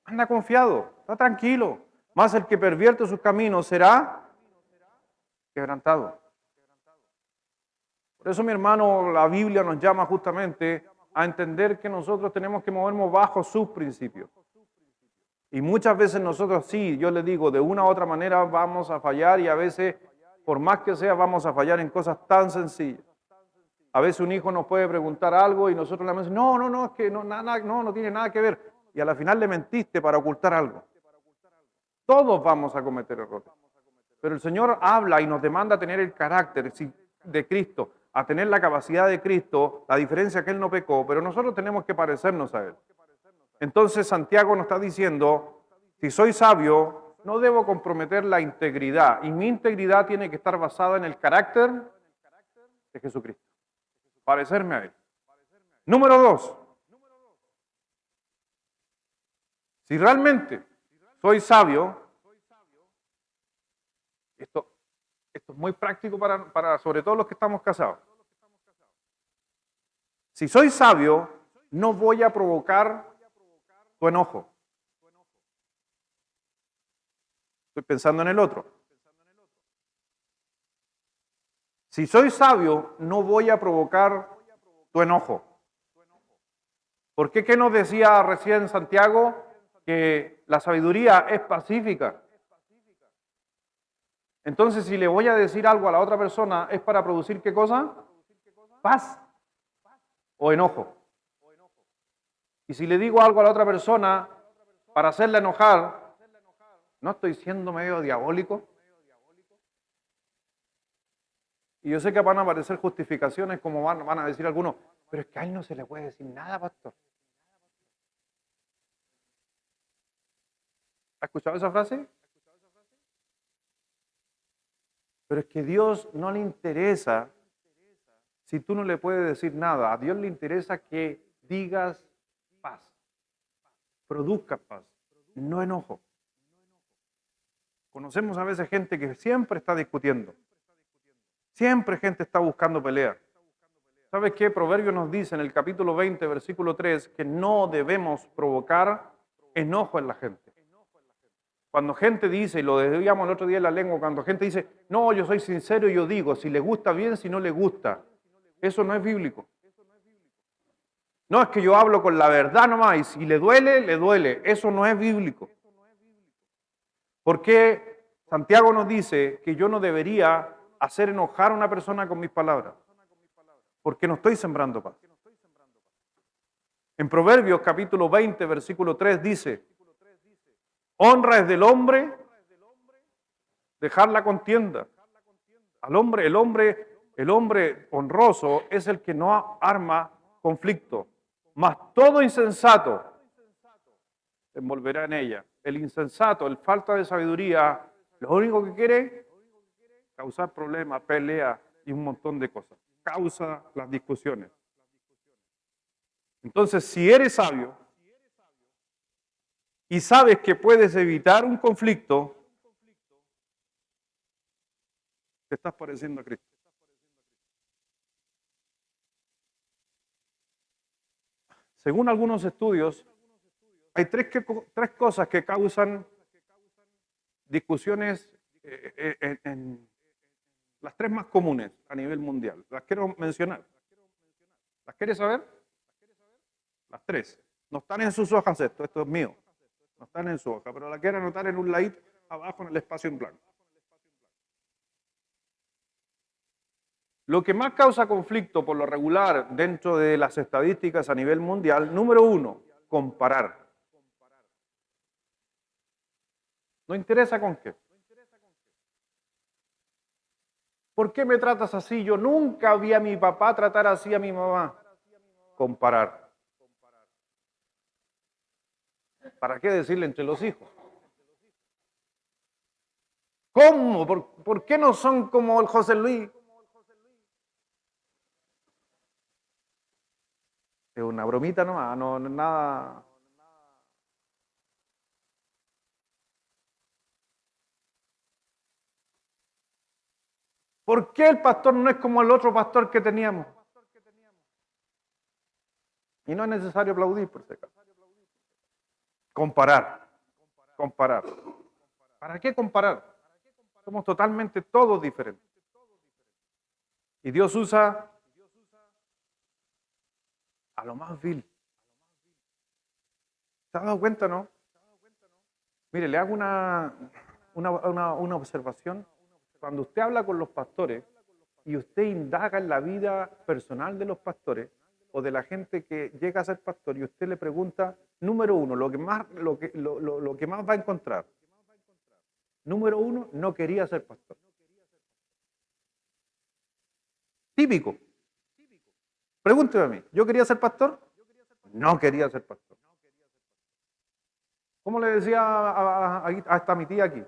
Speaker 1: anda confiado, está tranquilo. Mas el que pervierte sus caminos será quebrantado. Por eso, mi hermano, la Biblia nos llama justamente a entender que nosotros tenemos que movernos bajo sus principios. Y muchas veces nosotros sí, yo le digo, de una u otra manera vamos a fallar y a veces, por más que sea, vamos a fallar en cosas tan sencillas. A veces un hijo nos puede preguntar algo y nosotros le decimos, no, es que no tiene nada que ver. Y a la final le mentiste para ocultar algo. Todos vamos a cometer errores. Pero el Señor habla y nos demanda tener el carácter de Cristo, a tener la capacidad de Cristo, la diferencia que Él no pecó, pero nosotros tenemos que parecernos a Él. Entonces Santiago nos está diciendo, si soy sabio, no debo comprometer la integridad, y mi integridad tiene que estar basada en el carácter de Jesucristo, parecerme a Él. Número 2, si realmente soy sabio, esto es muy práctico para sobre todo los que estamos casados. Si soy sabio, no voy a provocar tu enojo. Estoy pensando en el otro. Si soy sabio, no voy a provocar tu enojo. ¿Por qué? ¿Qué nos decía recién Santiago? Que la sabiduría es pacífica. Entonces, si le voy a decir algo a la otra persona, ¿es para producir qué cosa? Paz o enojo. Y si le digo algo a la otra persona para hacerla enojar, ¿no estoy siendo medio diabólico? Y yo sé que van a aparecer justificaciones como van a decir algunos, pero es que a él no se le puede decir nada, pastor. ¿Ha escuchado esa frase? Pero es que a Dios no le interesa si tú no le puedes decir nada. A Dios le interesa que digas paz, produzcas paz, no enojo. Conocemos a veces gente que siempre está discutiendo. Siempre gente está buscando pelea. ¿Sabes qué? Proverbio nos dice en el capítulo 20, versículo 3, que no debemos provocar enojo en la gente. Cuando gente dice, y lo decíamos el otro día en la lengua, cuando gente dice, no, yo soy sincero y yo digo, si le gusta bien, si no le gusta, eso no es bíblico. No, es que yo hablo con la verdad nomás y si le duele, eso no es bíblico. Porque Santiago nos dice que yo no debería hacer enojar a una persona con mis palabras, porque no estoy sembrando paz. En Proverbios capítulo 20, versículo 3 dice, honra es del hombre dejar la contienda. El hombre honroso es el que no arma conflicto, mas todo insensato se envolverá en ella. El insensato, el falta de sabiduría, lo único que quiere es causar problemas, pelea y un montón de cosas. Causa las discusiones. Entonces, si eres sabio y sabes que puedes evitar un conflicto, te estás pareciendo a Cristo. Según algunos estudios, hay tres cosas que causan discusiones en las tres más comunes a nivel mundial. Las quiero mencionar. ¿Las quieres saber? Las tres. No están en sus hojas esto es mío. No están en su hoja, pero la quiero anotar en un ladito abajo en el espacio en blanco. Lo que más causa conflicto por lo regular dentro de las estadísticas a nivel mundial, número 1, comparar. No interesa con qué. ¿Por qué me tratas así? Yo nunca vi a mi papá tratar así a mi mamá. Comparar. ¿Para qué decirle entre los hijos? ¿Cómo? ¿Por qué no son como el José Luis? Es una bromita nomás, no nada. ¿Por qué el pastor no es como el otro pastor que teníamos? Y no es necesario aplaudir por si acaso. Comparar. ¿Para qué comparar? Somos totalmente todos diferentes. Y Dios usa a lo más vil. ¿Se ha dado cuenta, no? Mire, le hago una observación. Cuando usted habla con los pastores y usted indaga en la vida personal de los pastores o de la gente que llega a ser pastor y usted le pregunta, número uno, lo que más va a encontrar. Número uno, no quería ser pastor. Típico. Pregúnteme a mí, ¿yo quería ser pastor? No quería ser pastor. ¿Cómo le decía hasta mi tía aquí?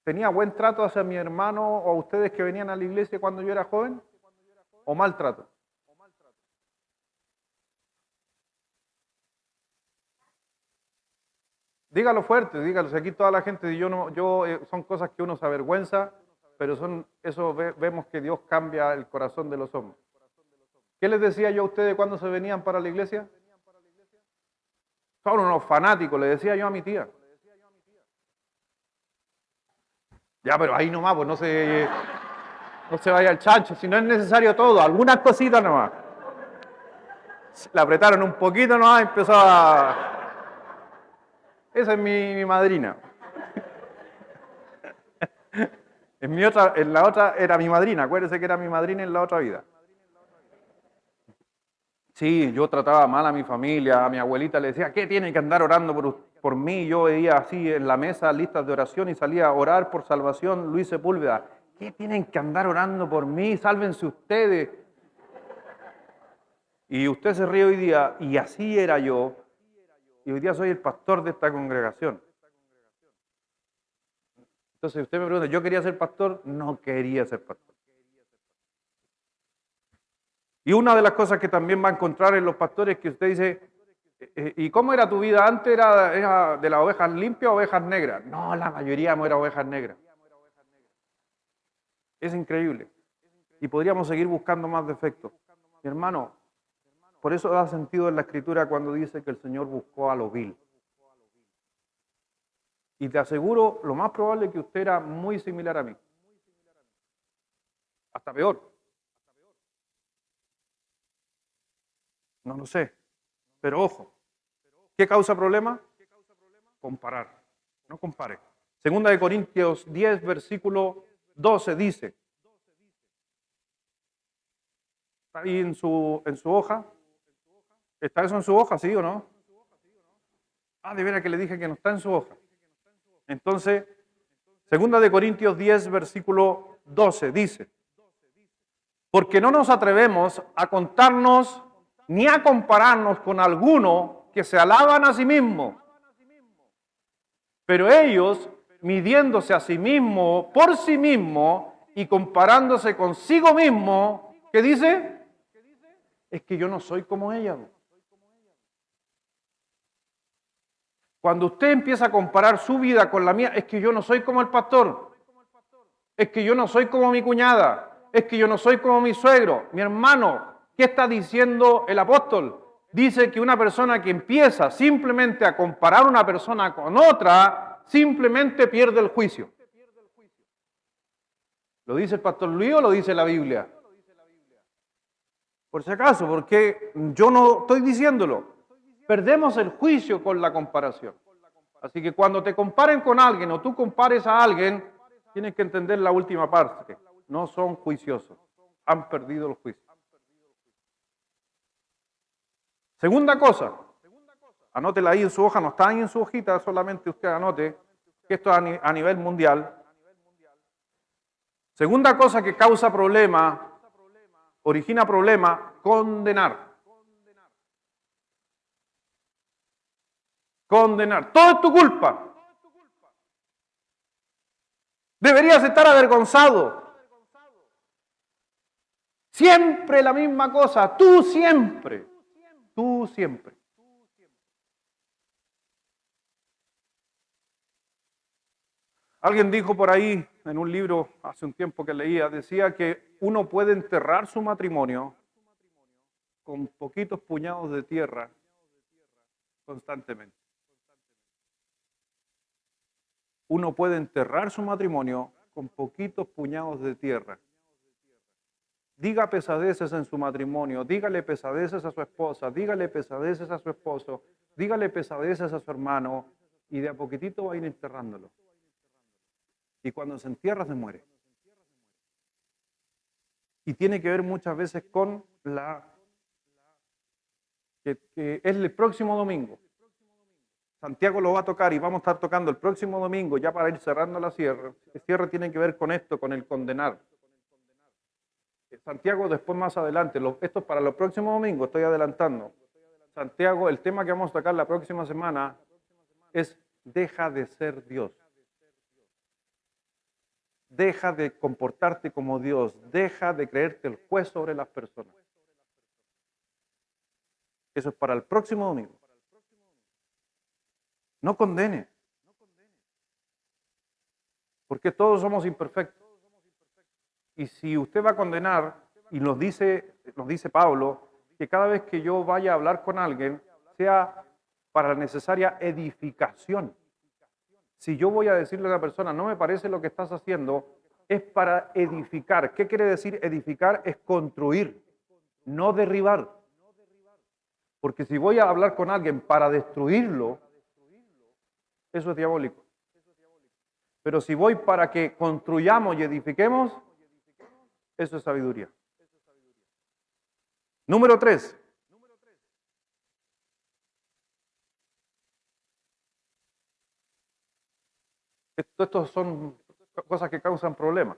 Speaker 1: ¿Tenía buen trato hacia mi hermano o a ustedes que venían a la iglesia cuando yo era joven? ¿O mal trato? Dígalo fuerte, dígalo. Si aquí toda la gente, son cosas que uno se avergüenza, pero vemos que Dios cambia el corazón de los hombres. ¿Qué les decía yo a ustedes cuando se venían para la iglesia? Son unos fanáticos, le decía yo a mi tía. Ya, pero ahí nomás, pues no se vaya el chancho, si no es necesario todo, algunas cositas nomás. Le apretaron un poquito nomás y empezó a... Esa es mi madrina. En la otra era mi madrina, acuérdese que era mi madrina en la otra vida. Sí, yo trataba mal a mi familia, a mi abuelita le decía, ¿qué tiene que andar orando por mí? Yo veía así en la mesa listas de oración y salía a orar por salvación Luis Sepúlveda. ¿Qué tienen que andar orando por mí? Sálvense ustedes. Y usted se ríe hoy día, y así era yo, y hoy día soy el pastor de esta congregación. Entonces usted me pregunta, ¿yo quería ser pastor? No quería ser pastor. Y una de las cosas que también va a encontrar en los pastores es que usted dice, ¿y cómo era tu vida antes? ¿Era de las ovejas limpias o ovejas negras? No, la mayoría era ovejas negras. Es increíble. Y podríamos seguir buscando más defectos. Mi hermano, por eso da sentido en la Escritura cuando dice que el Señor buscó a lo vil. Y te aseguro, lo más probable es que usted era muy similar a mí. Hasta peor. No lo sé. Pero ojo, ¿qué causa problema? Comparar. No compare. Segunda de Corintios 10, versículo 12 dice, ¿está ahí en su hoja? ¿Está eso en su hoja, sí o no? Ah, de veras que le dije que no está en su hoja. Entonces, segunda de Corintios 10, versículo 12 dice, porque no nos atrevemos a contarnos ni a compararnos con alguno que se alaban a sí mismo. Pero ellos, midiéndose a sí mismo, por sí mismo, y comparándose consigo mismo, ¿qué dice? Es que yo no soy como ella. Cuando usted empieza a comparar su vida con la mía, es que yo no soy como el pastor, es que yo no soy como mi cuñada, es que yo no soy como mi suegro, mi hermano. ¿Qué está diciendo el apóstol? Dice que una persona que empieza simplemente a comparar una persona con otra, simplemente pierde el juicio. ¿Lo dice el pastor Luis o lo dice la Biblia? Por si acaso, porque yo no estoy diciéndolo. Perdemos el juicio con la comparación. Así que cuando te comparen con alguien o tú compares a alguien, tienes que entender la última parte. No son juiciosos. Han perdido el juicio. Segunda cosa, anótela ahí en su hoja, no está ahí en su hojita, solamente usted anote que esto es a nivel mundial. Segunda cosa que causa problema, origina problema, condenar. Condenar. Todo es tu culpa. Deberías estar avergonzado. Siempre la misma cosa. Tú siempre. Tú siempre. Alguien dijo por ahí, en un libro hace un tiempo que leía, decía que uno puede enterrar su matrimonio con poquitos puñados de tierra constantemente. uno puede enterrar su matrimonio con poquitos puñados de tierra. Diga pesadeces en su matrimonio, dígale pesadeces a su esposa, dígale pesadeces a su esposo, dígale pesadeces a su hermano, y de a poquitito va a ir enterrándolo. Y cuando se entierra se muere. Y tiene que ver muchas veces con que es el próximo domingo. Santiago lo va a tocar y vamos a estar tocando el próximo domingo, ya para ir cerrando la cierre. El cierre tiene que ver con esto, con el condenar. Santiago después más adelante, esto es para los próximos domingos, estoy adelantando. Santiago, el tema que vamos a tocar la próxima semana es deja de ser Dios. Deja de comportarte como Dios, deja de creerte el juez sobre las personas. Eso es para el próximo domingo. No condene, porque todos somos imperfectos. Y si usted va a condenar, y nos dice Pablo, que cada vez que yo vaya a hablar con alguien, sea para la necesaria edificación. Si yo voy a decirle a una persona, no me parece lo que estás haciendo, es para edificar. ¿Qué quiere decir edificar? Es construir, no derribar. Porque si voy a hablar con alguien para destruirlo, eso es diabólico. Pero si voy para que construyamos y edifiquemos, eso es sabiduría. Número 3. Estos son cosas que causan problemas.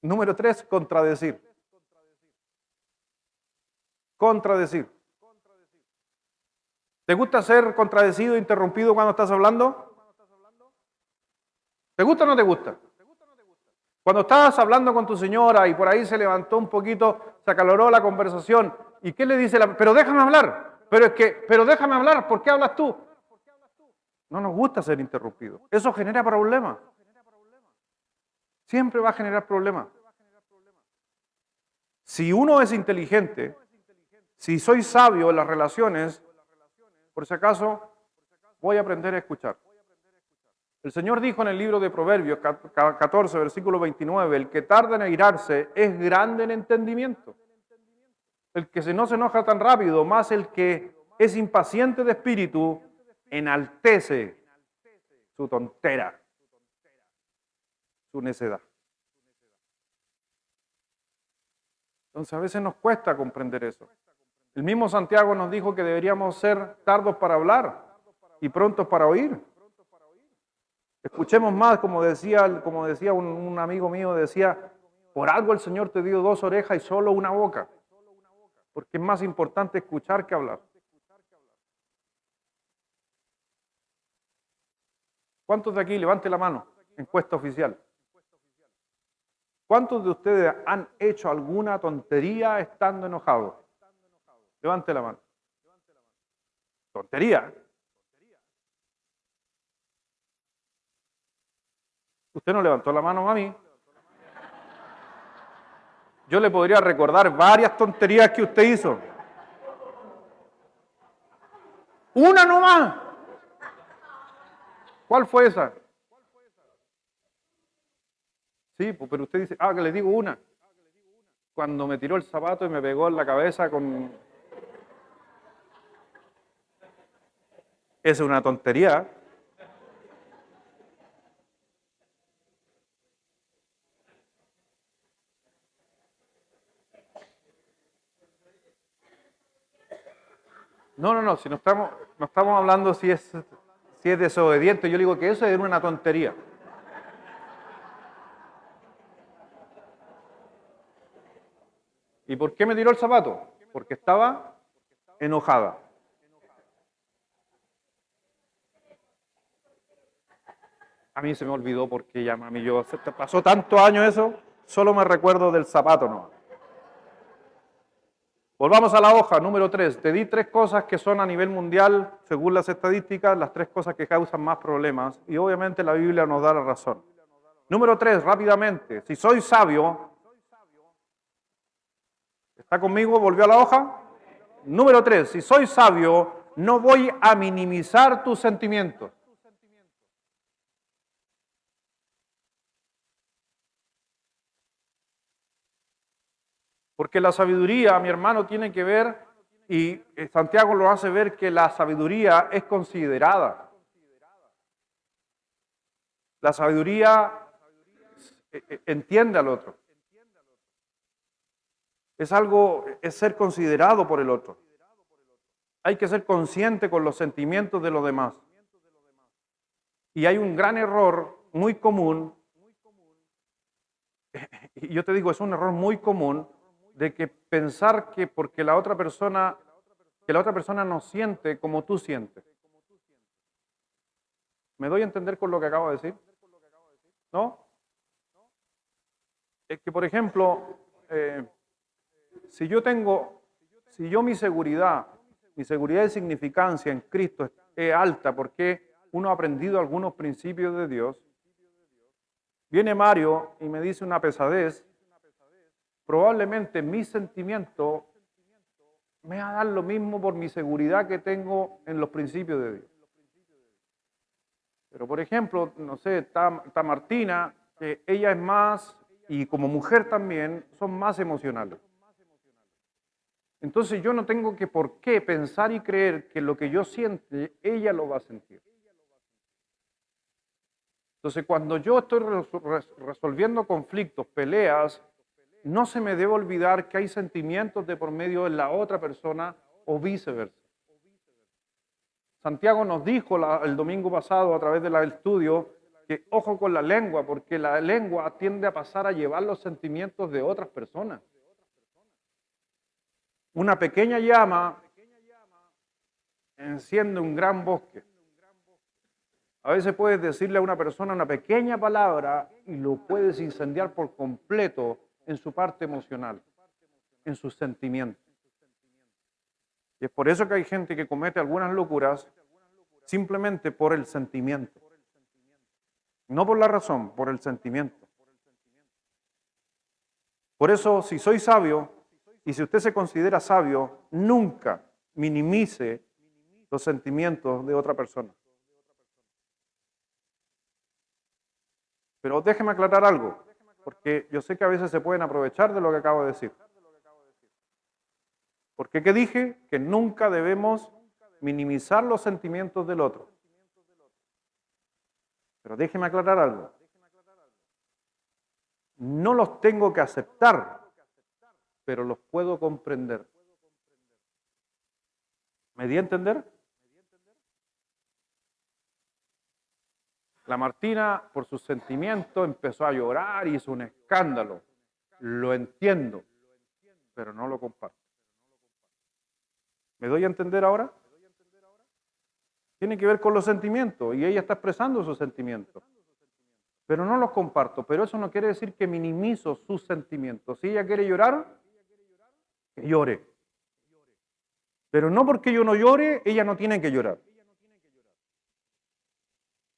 Speaker 1: Número 3, contradecir. Contradecir. ¿Te gusta ser contradecido, interrumpido cuando estás hablando? ¿Te gusta o no te gusta? Cuando estabas hablando con tu señora y por ahí se levantó un poquito, se acaloró la conversación, ¿y qué le dice pero déjame hablar? Pero déjame hablar, ¿por qué hablas tú? No nos gusta ser interrumpidos. Eso genera problemas. Siempre va a generar problemas. Si uno es inteligente, si soy sabio en las relaciones, por si acaso, voy a aprender a escuchar. El Señor dijo en el libro de Proverbios 14, versículo 29, el que tarda en airarse es grande en entendimiento. El que no se enoja tan rápido, más el que es impaciente de espíritu, enaltece su tontera, su necedad. Entonces a veces nos cuesta comprender eso. El mismo Santiago nos dijo que deberíamos ser tardos para hablar y prontos para oír. Escuchemos más, como decía un amigo mío, decía, por algo el Señor te dio 2 orejas y solo una boca, porque es más importante escuchar que hablar. ¿Cuántos de aquí, levante la mano, encuesta oficial? ¿Cuántos de ustedes han hecho alguna tontería estando enojados? Levante la mano. ¿Tontería? Usted no levantó la mano, mami. Yo le podría recordar varias tonterías que usted hizo. Una nomás. ¿Cuál fue esa? Sí, pero usted dice, que le digo una. Cuando me tiró el zapato y me pegó en la cabeza con... Esa es una tontería. No, si no estamos hablando si es desobediente, yo digo que eso es una tontería. ¿Y por qué me tiró el zapato? Porque estaba enojada. A mí se me olvidó porque ya, mami, pasó tantos años eso, solo me recuerdo del zapato, no. Volvamos a la hoja, número 3. Te di 3 cosas que son a nivel mundial, según las estadísticas, las 3 cosas que causan más problemas. Y obviamente la Biblia nos da la razón. Número 3, rápidamente. Si soy sabio, ¿está conmigo? ¿Volvió a la hoja? Número 3, si soy sabio, no voy a minimizar tus sentimientos. Porque la sabiduría, mi hermano, tiene que ver, y Santiago lo hace ver, que la sabiduría es considerada. La sabiduría entiende al otro. Es algo, es ser considerado por el otro. Hay que ser consciente con los sentimientos de los demás. Y hay un gran error muy común, y yo te digo, es un error muy común, de que pensar que porque la otra persona no siente como tú sientes. ¿Me doy a entender con lo que acabo de decir? ¿No? Es que, por ejemplo, si yo mi seguridad de significancia en Cristo es alta porque uno ha aprendido algunos principios de Dios, viene Mario y me dice una pesadez, probablemente mi sentimiento me va a dar lo mismo por mi seguridad que tengo en los principios de Dios. Pero, por ejemplo, no sé, está Martina, que ella es más, y como mujer también, son más emocionales. Entonces yo no tengo que por qué pensar y creer que lo que yo siente, ella lo va a sentir. Entonces cuando yo estoy resolviendo conflictos, peleas, no se me debe olvidar que hay sentimientos de por medio de la otra persona o viceversa. Santiago nos dijo el domingo pasado a través del estudio que ojo con la lengua, porque la lengua tiende a pasar a llevar los sentimientos de otras personas. Una pequeña llama enciende un gran bosque. A veces puedes decirle a una persona una pequeña palabra y lo puedes incendiar por completo en su parte emocional, en sus sentimientos. Y es por eso que hay gente que comete algunas locuras simplemente por el sentimiento. No por la razón, por el sentimiento. Por eso, si soy sabio, y si usted se considera sabio, nunca minimice los sentimientos de otra persona. Pero déjeme aclarar algo, porque yo sé que a veces se pueden aprovechar de lo que acabo de decir. Porque ¿qué dije? Que nunca debemos minimizar los sentimientos del otro. Pero déjeme aclarar algo. No los tengo que aceptar, pero los puedo comprender. ¿Me di a entender? La Martina, por sus sentimientos, empezó a llorar y hizo un escándalo. Lo entiendo, pero no lo comparto. ¿Me doy a entender ahora? Tiene que ver con los sentimientos y ella está expresando sus sentimientos. Pero no los comparto, pero eso no quiere decir que minimizo sus sentimientos. Si ella quiere llorar, que llore. Pero no porque yo no llore, ella no tiene que llorar.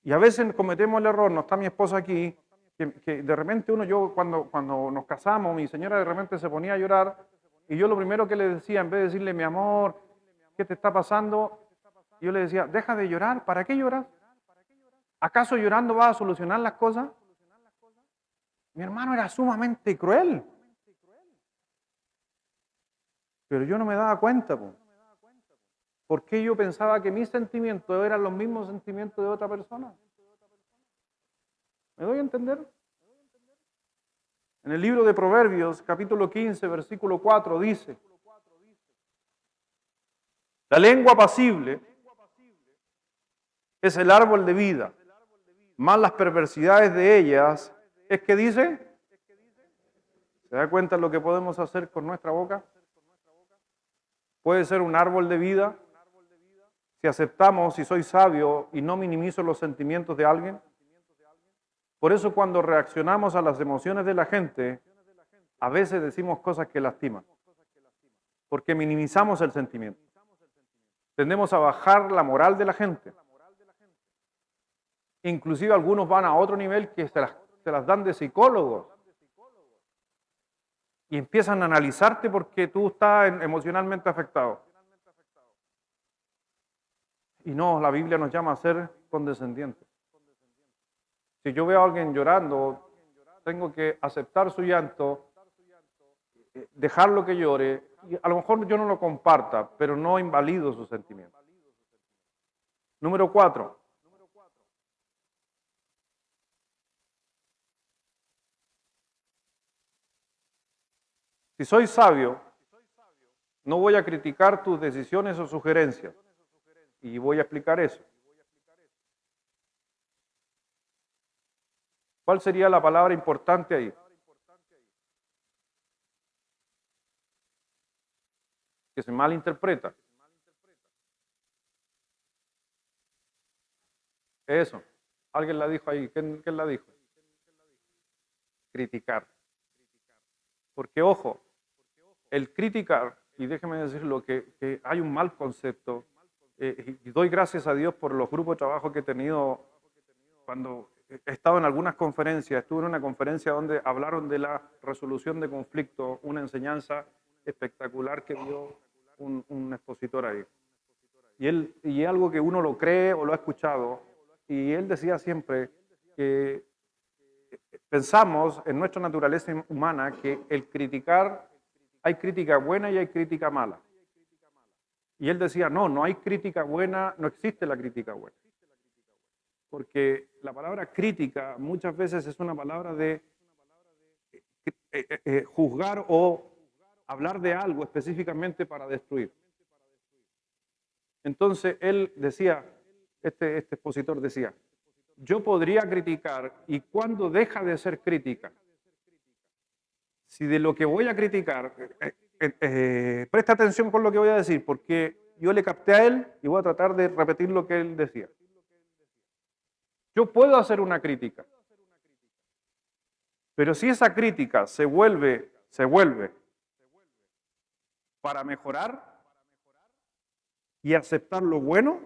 Speaker 1: Y a veces cometemos el error, no está mi esposa aquí, que de repente cuando nos casamos, mi señora de repente se ponía a llorar y yo lo primero que le decía, en vez de decirle, mi amor, ¿qué te está pasando? Yo le decía, deja de llorar, ¿para qué lloras? ¿Acaso llorando vas a solucionar las cosas? Mi hermano era sumamente cruel. Pero yo no me daba cuenta, porque yo pensaba que mis sentimientos eran los mismos sentimientos de otra persona. ¿Me doy a entender? En el libro de Proverbios, capítulo 15, versículo 4, dice, la lengua apacible es el árbol de vida, más las perversidades de ellas es que dice, ¿se da cuenta de lo que podemos hacer con nuestra boca? Puede ser un árbol de vida si aceptamos, si soy sabio y no minimizo los sentimientos de alguien. Por eso cuando reaccionamos a las emociones de la gente, a veces decimos cosas que lastiman, porque minimizamos el sentimiento. Tendemos a bajar la moral de la gente. Inclusive algunos van a otro nivel que se las dan de psicólogos y empiezan a analizarte porque tú estás emocionalmente afectado. Y no, la Biblia nos llama a ser condescendientes. Si yo veo a alguien llorando, tengo que aceptar su llanto dejarlo que llore. Y a lo mejor yo no lo comparta, pero no invalido sus sentimientos. Número 4. Si soy sabio, no voy a criticar tus decisiones o sugerencias. Y voy a explicar eso. ¿Cuál sería la palabra importante ahí? Que se malinterpreta. Eso. Alguien la dijo ahí. ¿Quién la dijo? Criticar. Porque, ojo, el criticar, y déjeme decirlo, que hay un mal concepto, y doy gracias a Dios por los grupos de trabajo que he tenido cuando he estado en algunas conferencias. Estuve en una conferencia donde hablaron de la resolución de conflictos, una enseñanza espectacular que dio un expositor ahí. Y es algo que uno lo cree o lo ha escuchado, y él decía siempre que pensamos en nuestra naturaleza humana que el criticar, hay crítica buena y hay crítica mala. Y él decía, no hay crítica buena, no existe la crítica buena. Porque la palabra crítica muchas veces es una palabra de juzgar o hablar de algo específicamente para destruir. Entonces él decía, este expositor decía, yo podría criticar, y cuando deja de ser crítica, si de lo que voy a criticar, presta atención con lo que voy a decir, porque yo le capté a él y voy a tratar de repetir lo que él decía. Yo puedo hacer una crítica, pero si esa crítica se vuelve para mejorar y aceptar lo bueno,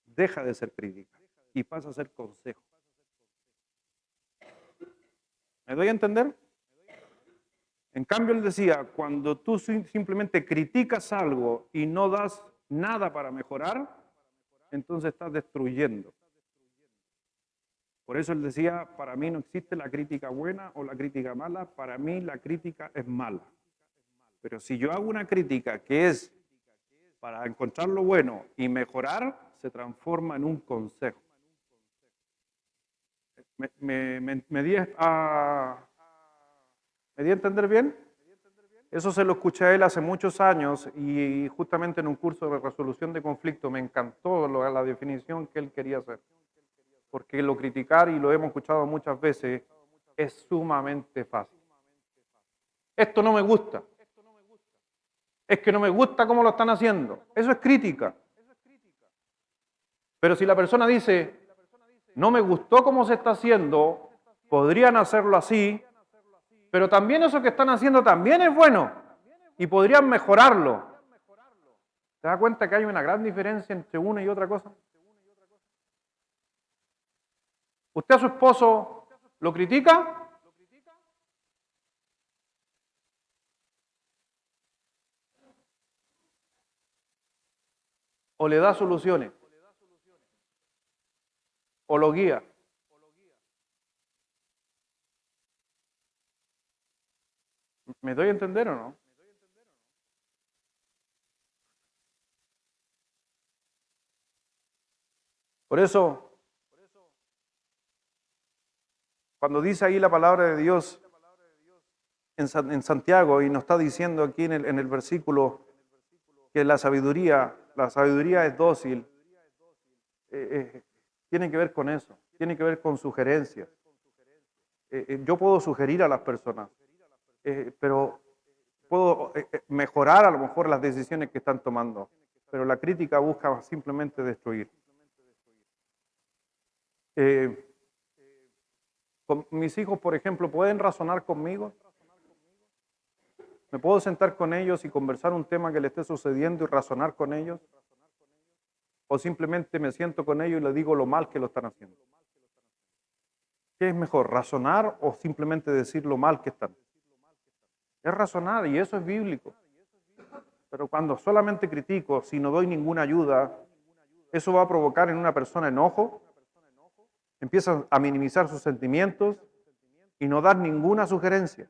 Speaker 1: deja de ser crítica y pasa a ser consejo. ¿Me doy a entender? En cambio, él decía, cuando tú simplemente criticas algo y no das nada para mejorar, entonces estás destruyendo. Por eso él decía, para mí no existe la crítica buena o la crítica mala, para mí la crítica es mala. Pero si yo hago una crítica que es para encontrar lo bueno y mejorar, se transforma en un consejo. ¿Me di a entender bien? Eso se lo escuché a él hace muchos años y justamente en un curso de resolución de conflicto me encantó la definición que él quería hacer. Porque lo criticar, y lo hemos escuchado muchas veces, es sumamente fácil. Esto no me gusta. Es que no me gusta cómo lo están haciendo. Eso es crítica. Pero si la persona dice, no me gustó cómo se está haciendo, podrían hacerlo así, pero también eso que están haciendo también es bueno y podrían mejorarlo. ¿Te das cuenta que hay una gran diferencia entre una y otra cosa? ¿Usted a su esposo lo critica? ¿O le da soluciones? ¿O lo guía? ¿Me doy a entender o no? Por eso, cuando dice ahí la palabra de Dios en Santiago, y nos está diciendo aquí en el versículo que la sabiduría es dócil, tiene que ver con eso, tiene que ver con sugerencias. Yo puedo sugerir a las personas, pero puedo mejorar a lo mejor las decisiones que están tomando, pero la crítica busca simplemente destruir. Con mis hijos, por ejemplo, ¿pueden razonar conmigo? ¿Me puedo sentar con ellos y conversar un tema que le esté sucediendo y razonar con ellos? ¿O simplemente me siento con ellos y les digo lo mal que lo están haciendo? ¿Qué es mejor, razonar o simplemente decir lo mal que están? Es razonar, y eso es bíblico. Pero cuando solamente critico, si no doy ninguna ayuda, eso va a provocar en una persona enojo, empieza a minimizar sus sentimientos y no dar ninguna sugerencia.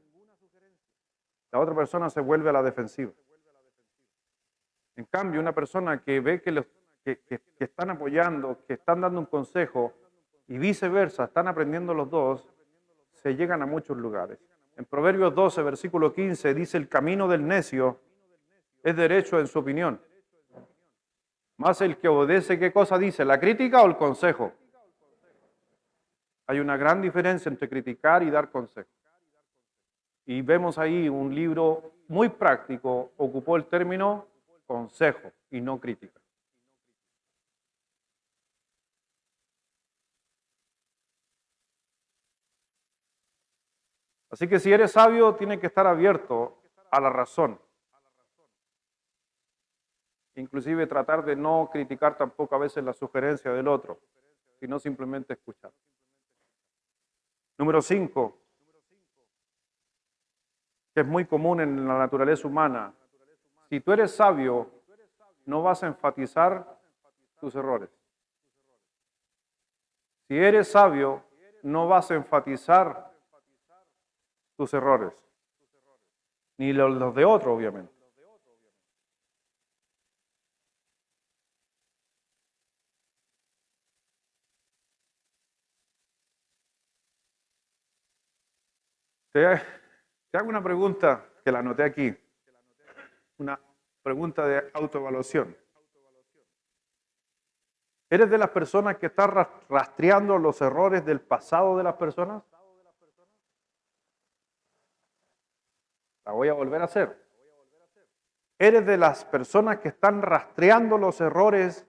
Speaker 1: La otra persona se vuelve a la defensiva. En cambio, una persona que ve que están apoyando, que están dando un consejo y viceversa, están aprendiendo los dos, se llegan a muchos lugares. En Proverbios 12, versículo 15, dice: el camino del necio es derecho en su opinión. Más el que obedece, ¿qué cosa dice? ¿La crítica o el consejo? Hay una gran diferencia entre criticar y dar consejo. Y vemos ahí un libro muy práctico, ocupó el término consejo y no crítica. Así que si eres sabio, tienes que estar abierto a la razón. Inclusive tratar de no criticar tampoco a veces la sugerencia del otro, sino simplemente escuchar. Número 5, que es muy común en la naturaleza humana. Si tú eres sabio, no vas a enfatizar tus errores. Si eres sabio, no vas a enfatizar tus errores, ni los de otro, obviamente. Te, te hago una pregunta que la anoté aquí, una pregunta de autoevaluación. ¿Eres de las personas que están rastreando los errores del pasado de las personas? La voy a volver a hacer. ¿Eres de las personas que están rastreando los errores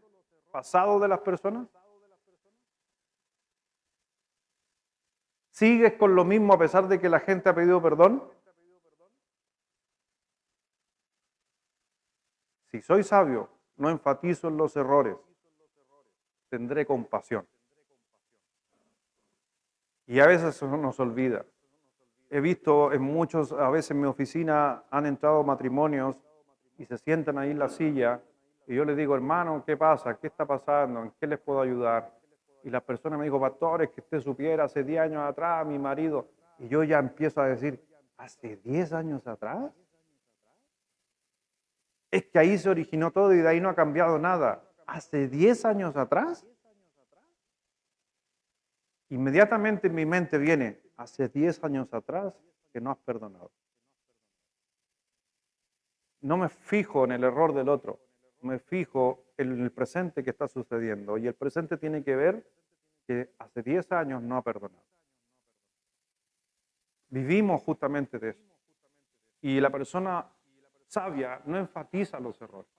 Speaker 1: pasados de las personas? ¿Sigues con lo mismo a pesar de que la gente ha pedido perdón? Si soy sabio, no enfatizo en los errores, tendré compasión. Y a veces eso nos olvida. He visto en muchos, a veces en mi oficina han entrado matrimonios y se sientan ahí en la silla y yo les digo: hermano, ¿qué pasa? ¿Qué está pasando? ¿En qué les puedo ayudar? Y la persona me dijo: pastor, es que usted supiera, hace 10 años atrás mi marido. Y yo ya empiezo a decir: ¿hace 10 años atrás? Es que ahí se originó todo y de ahí no ha cambiado nada. ¿Hace 10 años atrás? Inmediatamente en mi mente viene: hace 10 años atrás que no has perdonado. No me fijo en el error del otro, me fijo en el presente que está sucediendo. Y el presente tiene que ver que hace 10 años no ha perdonado. Vivimos justamente de eso. Y la persona sabia no enfatiza los errores.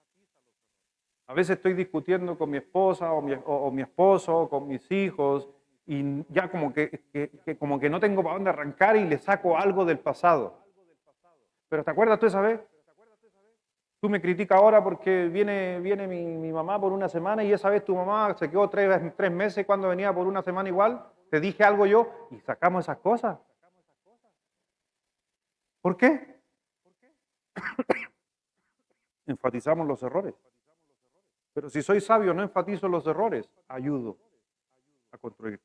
Speaker 1: A veces estoy discutiendo con mi esposa o mi esposo, o con mis hijos, y ya como que no tengo para dónde arrancar y le saco algo del pasado. Pero ¿te acuerdas tú esa vez? Tú me criticas ahora porque viene mi mamá por una semana y esa vez tu mamá se quedó 3 meses cuando venía por una semana igual. Te dije algo yo y sacamos esas cosas. ¿Por qué? Enfatizamos los errores. Pero si soy sabio, no enfatizo los errores, ayudo a construir.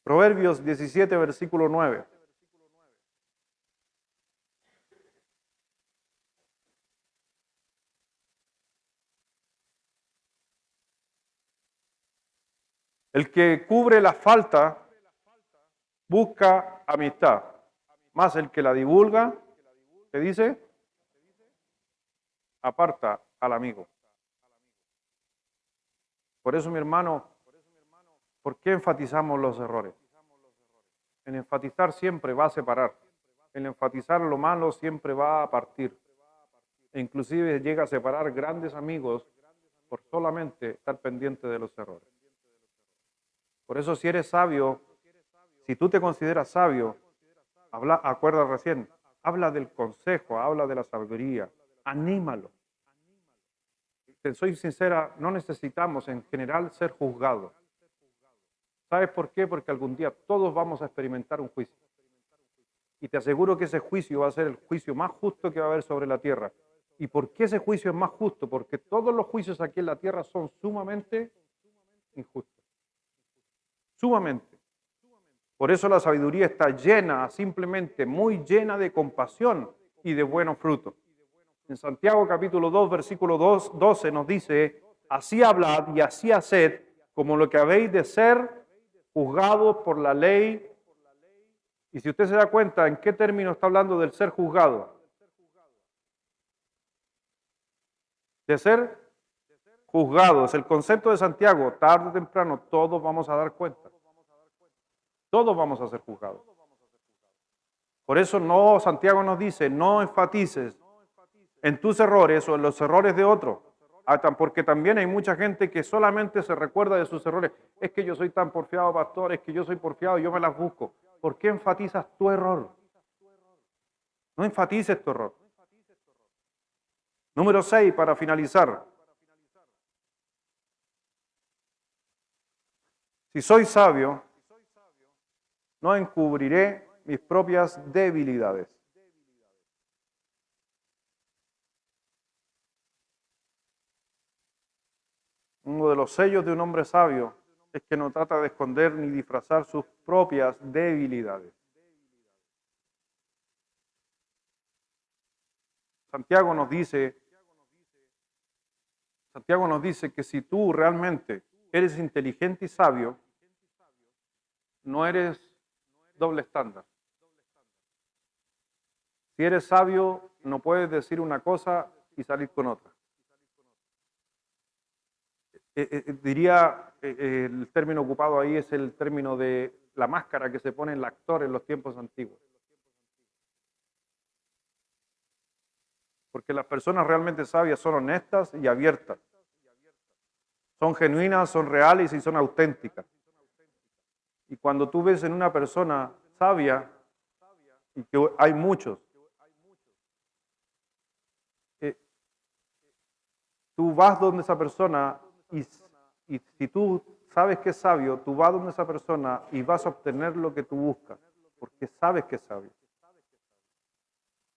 Speaker 1: Proverbios 17, versículo 9. El que cubre la falta busca amistad, más el que la divulga, ¿qué dice? Aparta al amigo. Por eso, mi hermano, ¿por qué enfatizamos los errores? El enfatizar siempre va a separar. El enfatizar lo malo siempre va a partir. E inclusive llega a separar grandes amigos por solamente estar pendiente de los errores. Por eso, si eres sabio, si tú te consideras sabio, acuerda recién, habla del consejo, habla de la sabiduría, anímalo. Te soy sincera, no necesitamos en general ser juzgados. ¿Sabes por qué? Porque algún día todos vamos a experimentar un juicio. Y te aseguro que ese juicio va a ser el juicio más justo que va a haber sobre la tierra. ¿Y por qué ese juicio es más justo? Porque todos los juicios aquí en la tierra son sumamente injustos. sumamente. Por eso la sabiduría está llena, simplemente muy llena de compasión y de buenos frutos. En Santiago capítulo 2, versículo 12 nos dice, así hablad y así haced como lo que habéis de ser juzgados por la ley. Y si usted se da cuenta, ¿en qué término está hablando del ser juzgado? De ser juzgados. El concepto de Santiago, tarde o temprano, todos vamos a dar cuenta. Todos vamos a ser juzgados. Por eso no, Santiago nos dice, no enfatices en tus errores o en los errores de otro. Porque también hay mucha gente que solamente se recuerda de sus errores. Es que yo soy tan porfiado, pastor, es que yo soy porfiado y yo me las busco. ¿Por qué enfatizas tu error? No enfatices tu error. Número 6, para finalizar. Si soy sabio, no encubriré mis propias debilidades. Uno de los sellos de un hombre sabio es que no trata de esconder ni disfrazar sus propias debilidades. Santiago nos dice que si tú realmente eres inteligente y sabio, no eres doble estándar. Si eres sabio, no puedes decir una cosa y salir con otra. Diría, el término ocupado ahí es el término de la máscara que se pone el actor en los tiempos antiguos. Porque las personas realmente sabias son honestas y abiertas. Son genuinas, son reales y son auténticas. Y cuando tú ves en una persona sabia, y que hay muchos, tú vas donde esa persona y si tú sabes que es sabio, tú vas donde esa persona y vas a obtener lo que tú buscas, porque sabes que es sabio.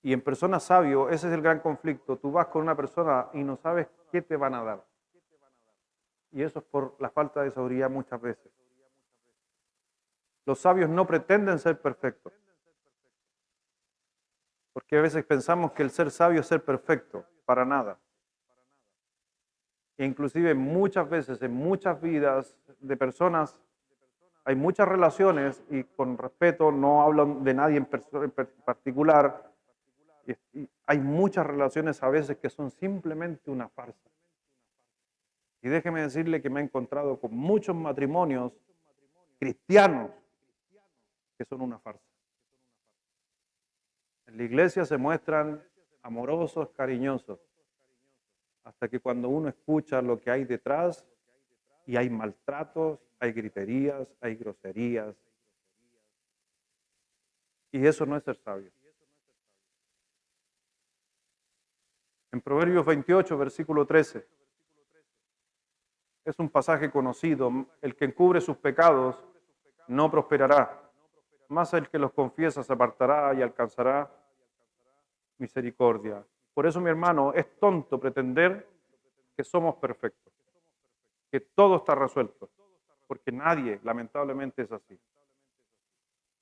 Speaker 1: Y en persona sabio, ese es el gran conflicto. Tú vas con una persona y no sabes qué te van a dar. Y eso es por la falta de sabiduría muchas veces. Los sabios no pretenden ser perfectos. Porque a veces pensamos que el ser sabio es ser perfecto. Para nada. E inclusive muchas veces, en muchas vidas de personas, hay muchas relaciones, y con respeto, no hablo de nadie en particular, y hay muchas relaciones a veces que son simplemente una farsa. Y déjeme decirle que me he encontrado con muchos matrimonios cristianos que son una farsa. En la iglesia se muestran amorosos, cariñosos, hasta que cuando uno escucha lo que hay detrás, y hay maltratos, hay griterías, hay groserías, y eso no es ser sabio. En Proverbios 28, versículo 13, es un pasaje conocido: el que encubre sus pecados no prosperará, mas el que los confiesa se apartará y alcanzará misericordia. Por eso, mi hermano, es tonto pretender que somos perfectos, que todo está resuelto, porque nadie, lamentablemente, es así.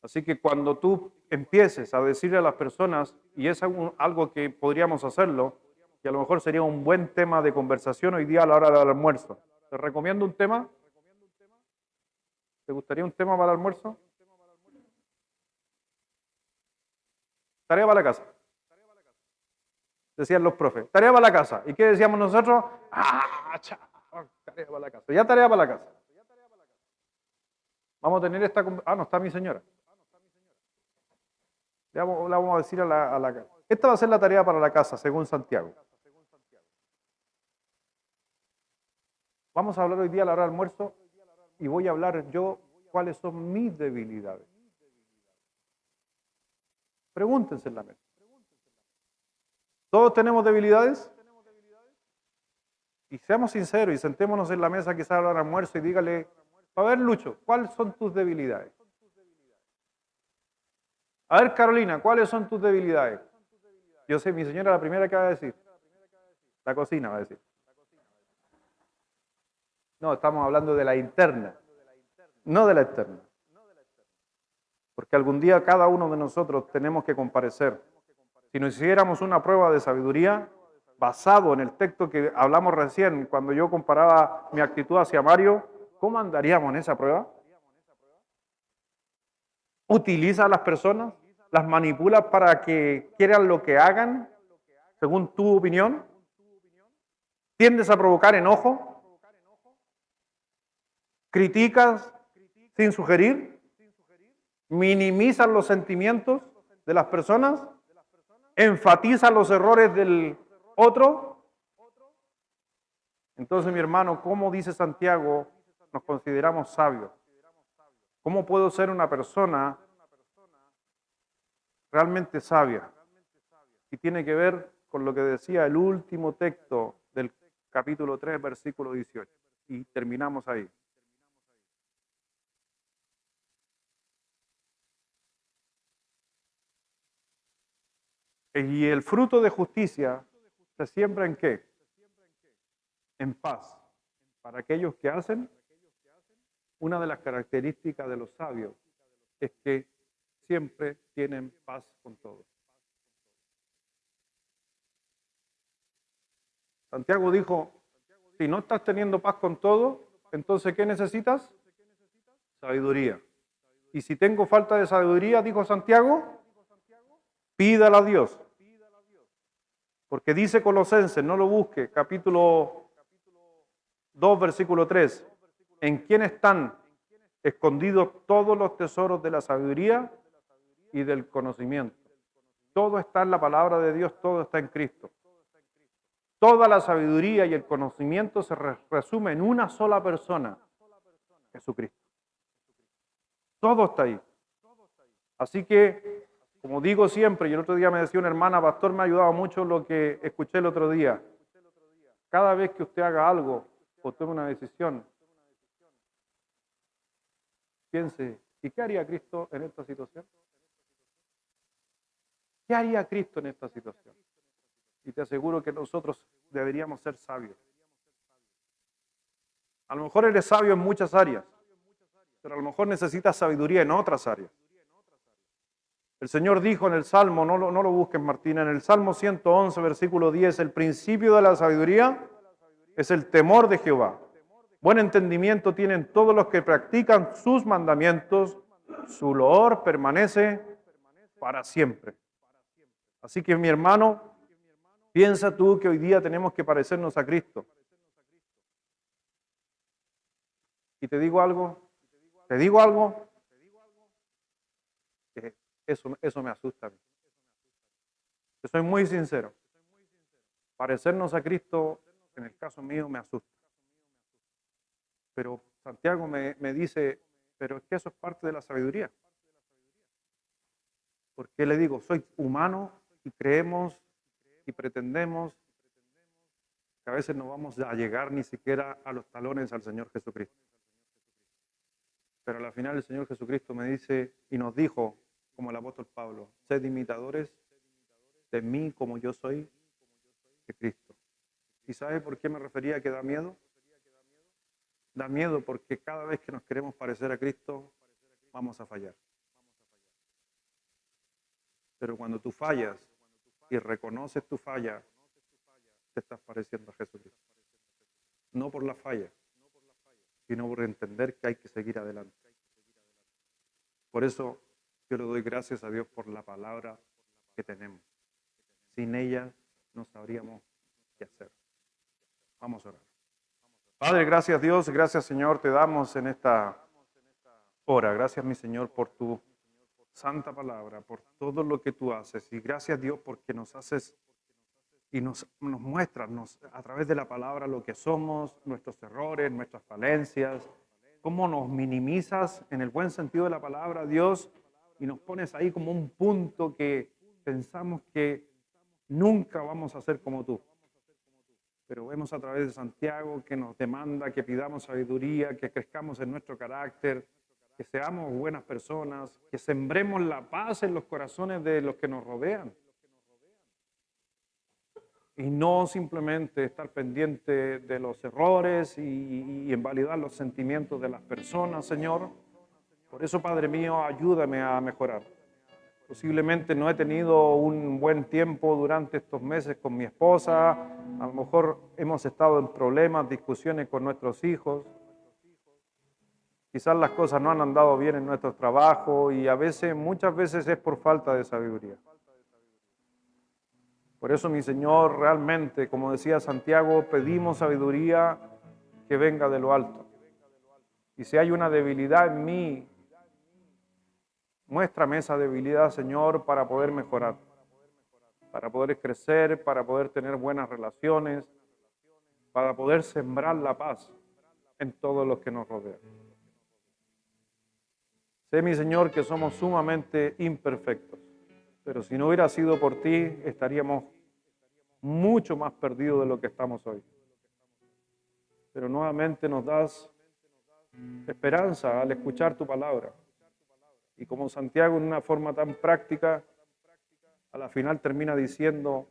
Speaker 1: Así que cuando tú empieces a decirle a las personas, y es algo que podríamos hacerlo, y a lo mejor sería un buen tema de conversación hoy día a la hora del almuerzo. ¿Te recomiendo un tema? ¿Te gustaría un tema para el almuerzo? Tarea para la casa. Decían los profes. Tarea para la casa. ¿Y qué decíamos nosotros? Tarea para la casa. Ya tarea para la casa. Vamos a tener esta... no está mi señora. Le vamos a decir a la casa. Esta va a ser la tarea para la casa, según Santiago. Vamos a hablar hoy día a la hora del almuerzo y voy a hablar yo cuáles son mis debilidades. Pregúntense en la mesa. ¿Todos tenemos debilidades? Y seamos sinceros y sentémonos en la mesa quizás a la hora del almuerzo y dígale, a ver, Lucho, ¿cuáles son tus debilidades? A ver, Carolina, ¿cuáles son tus debilidades? Yo sé, mi señora la primera que va a decir. La cocina va a decir. No, estamos hablando de la interna. no de la eterna. Porque algún día cada uno de nosotros tenemos que comparecer. Si nos hiciéramos una prueba de sabiduría basado en el texto que hablamos recién, cuando yo comparaba mi actitud hacia Mario, ¿cómo andaríamos en esa prueba? ¿Utiliza a las personas? ¿Las manipula para que quieran lo que hagan, según tu opinión? ¿Tiendes a provocar enojo? ¿Criticas sin sugerir? ¿Minimizas los sentimientos de las personas? ¿Enfatizas los errores del otro? Entonces, mi hermano, ¿cómo dice Santiago nos consideramos sabios? ¿Cómo puedo ser una persona realmente sabia? Y tiene que ver con lo que decía el último texto del capítulo 3, versículo 18. Y terminamos ahí. Y el fruto de justicia se siembra ¿en qué? En paz. Para aquellos que hacen, una de las características de los sabios es que siempre tienen paz con todos. Santiago dijo, si no estás teniendo paz con todo, entonces ¿qué necesitas? Sabiduría. Y si tengo falta de sabiduría, dijo Santiago, pídala a Dios. Porque dice Colosenses, no lo busque, capítulo 2, versículo 3, en quién están escondidos todos los tesoros de la sabiduría y del conocimiento. Todo está en la palabra de Dios, todo está en Cristo. Toda la sabiduría y el conocimiento se resume en una sola persona, Jesucristo. Todo está ahí. Así que, como digo siempre, y el otro día me decía una hermana, pastor, me ha ayudado mucho lo que escuché el otro día. Cada vez que usted haga algo o tome una decisión, piense, ¿y qué haría Cristo en esta situación? ¿Qué haría Cristo en esta situación? Y te aseguro que nosotros deberíamos ser sabios. A lo mejor eres sabio en muchas áreas, pero a lo mejor necesitas sabiduría en otras áreas. El Señor dijo en el Salmo, no lo busques Martina, en el Salmo 111, versículo 10, el principio de la sabiduría es el temor de Jehová. Buen entendimiento tienen todos los que practican sus mandamientos, su loor permanece para siempre. Así que mi hermano, piensa tú que hoy día tenemos que parecernos a Cristo. Y te digo algo, que eso me asusta a mí. Yo soy muy sincero. Parecernos a Cristo, en el caso mío, me asusta. Pero Santiago me dice, pero es que eso es parte de la sabiduría. Porque le digo, soy humano y creemos y pretendemos que a veces no vamos a llegar ni siquiera a los talones al Señor Jesucristo. Pero al final el Señor Jesucristo me dice y nos dijo, como el apóstol Pablo, sed imitadores de mí como yo soy de Cristo. ¿Y sabe por qué me refería a que da miedo? Da miedo porque cada vez que nos queremos parecer a Cristo, vamos a fallar. Pero cuando tú fallas y reconoces tu falla, te estás pareciendo a Jesucristo. No por la falla, sino por entender que hay que seguir adelante. Por eso yo le doy gracias a Dios por la palabra que tenemos. Sin ella no sabríamos qué hacer. Vamos a orar. Padre, gracias Dios, gracias Señor, te damos en esta hora. Gracias mi Señor por tu santa palabra, por todo lo que tú haces. Y gracias Dios porque nos haces y nos muestras a través de la palabra lo que somos, nuestros errores, nuestras falencias, cómo nos minimizas en el buen sentido de la palabra, Dios, y nos pones ahí como un punto que pensamos que nunca vamos a ser como tú. Pero vemos a través de Santiago que nos demanda que pidamos sabiduría, que crezcamos en nuestro carácter, que seamos buenas personas, que sembremos la paz en los corazones de los que nos rodean. y no simplemente estar pendiente de los errores y invalidar los sentimientos de las personas, Señor. Por eso, Padre mío, ayúdame a mejorar. Posiblemente no he tenido un buen tiempo durante estos meses con mi esposa, a lo mejor hemos estado en problemas, discusiones con nuestros hijos, quizás las cosas no han andado bien en nuestro trabajo y muchas veces es por falta de sabiduría. Por eso, mi Señor, realmente, como decía Santiago, pedimos sabiduría que venga de lo alto. Y si hay una debilidad en mí, muéstrame esa debilidad, Señor, para poder mejorar, para poder crecer, para poder tener buenas relaciones, para poder sembrar la paz en todos los que nos rodean. Sé, mi Señor, que somos sumamente imperfectos, pero si no hubiera sido por ti, estaríamos mucho más perdidos de lo que estamos hoy. Pero nuevamente nos das esperanza al escuchar tu palabra. Y como Santiago en una forma tan práctica, a la final termina diciendo,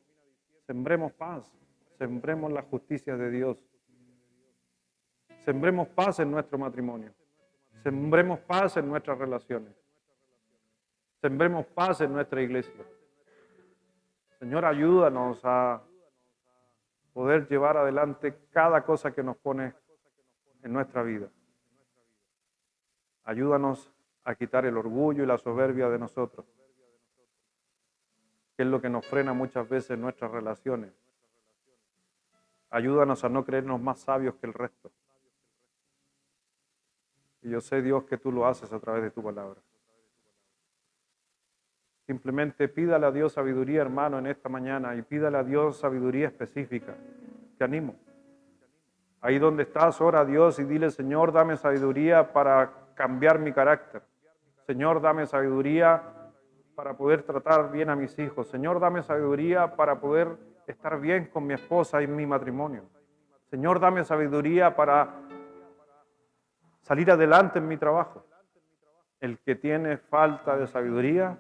Speaker 1: sembremos paz, sembremos la justicia de Dios, sembremos paz en nuestro matrimonio, sembremos paz en nuestras relaciones, sembremos paz en nuestra iglesia. Señor, ayúdanos a poder llevar adelante cada cosa que nos pone en nuestra vida. Ayúdanos a quitar el orgullo y la soberbia de nosotros, que es lo que nos frena muchas veces en nuestras relaciones. Ayúdanos a no creernos más sabios que el resto. Y yo sé, Dios, que tú lo haces a través de tu palabra. Simplemente pídale a Dios sabiduría, hermano, en esta mañana, y pídale a Dios sabiduría específica. Te animo. Ahí donde estás, ora a Dios y dile, Señor, dame sabiduría para cambiar mi carácter. Señor, dame sabiduría para poder tratar bien a mis hijos. Señor, dame sabiduría para poder estar bien con mi esposa y mi matrimonio. Señor, dame sabiduría para salir adelante en mi trabajo. El que tiene falta de sabiduría,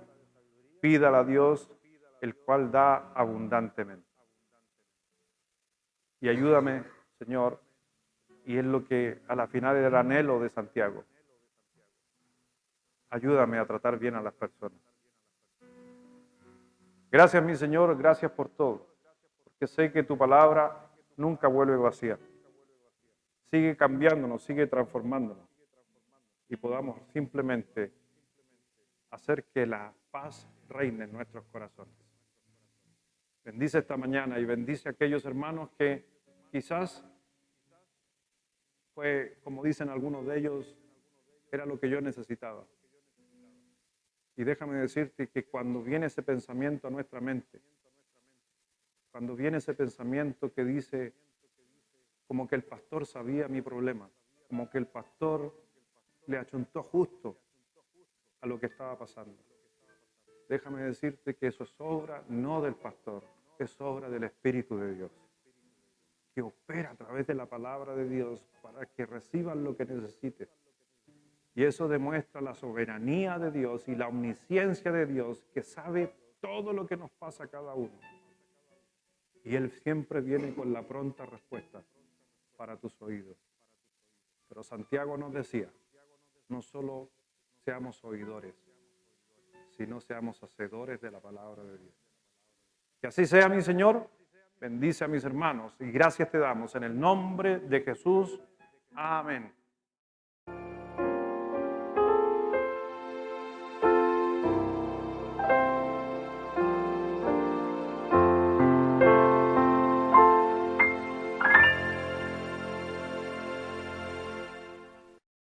Speaker 1: pídala a Dios, el cual da abundantemente. Y ayúdame, Señor, y es lo que a la final era el anhelo de Santiago. Ayúdame a tratar bien a las personas. Gracias, mi Señor, gracias por todo, porque sé que tu palabra nunca vuelve vacía. Sigue cambiándonos, sigue transformándonos, y podamos simplemente hacer que la paz reine en nuestros corazones. Bendice esta mañana y bendice a aquellos hermanos que quizás fue, como dicen algunos de ellos, era lo que yo necesitaba. Y déjame decirte que cuando viene ese pensamiento a nuestra mente, cuando viene ese pensamiento que dice como que el pastor sabía mi problema, como que el pastor le achuntó justo a lo que estaba pasando, déjame decirte que eso es obra no del pastor, es obra del Espíritu de Dios, que opera a través de la palabra de Dios para que reciban lo que necesiten. Y eso demuestra la soberanía de Dios y la omnisciencia de Dios, que sabe todo lo que nos pasa a cada uno. Y Él siempre viene con la pronta respuesta para tus oídos. Pero Santiago nos decía, no solo seamos oidores, sino seamos hacedores de la palabra de Dios. Que así sea, mi Señor. Bendice a mis hermanos y gracias te damos en el nombre de Jesús. Amén.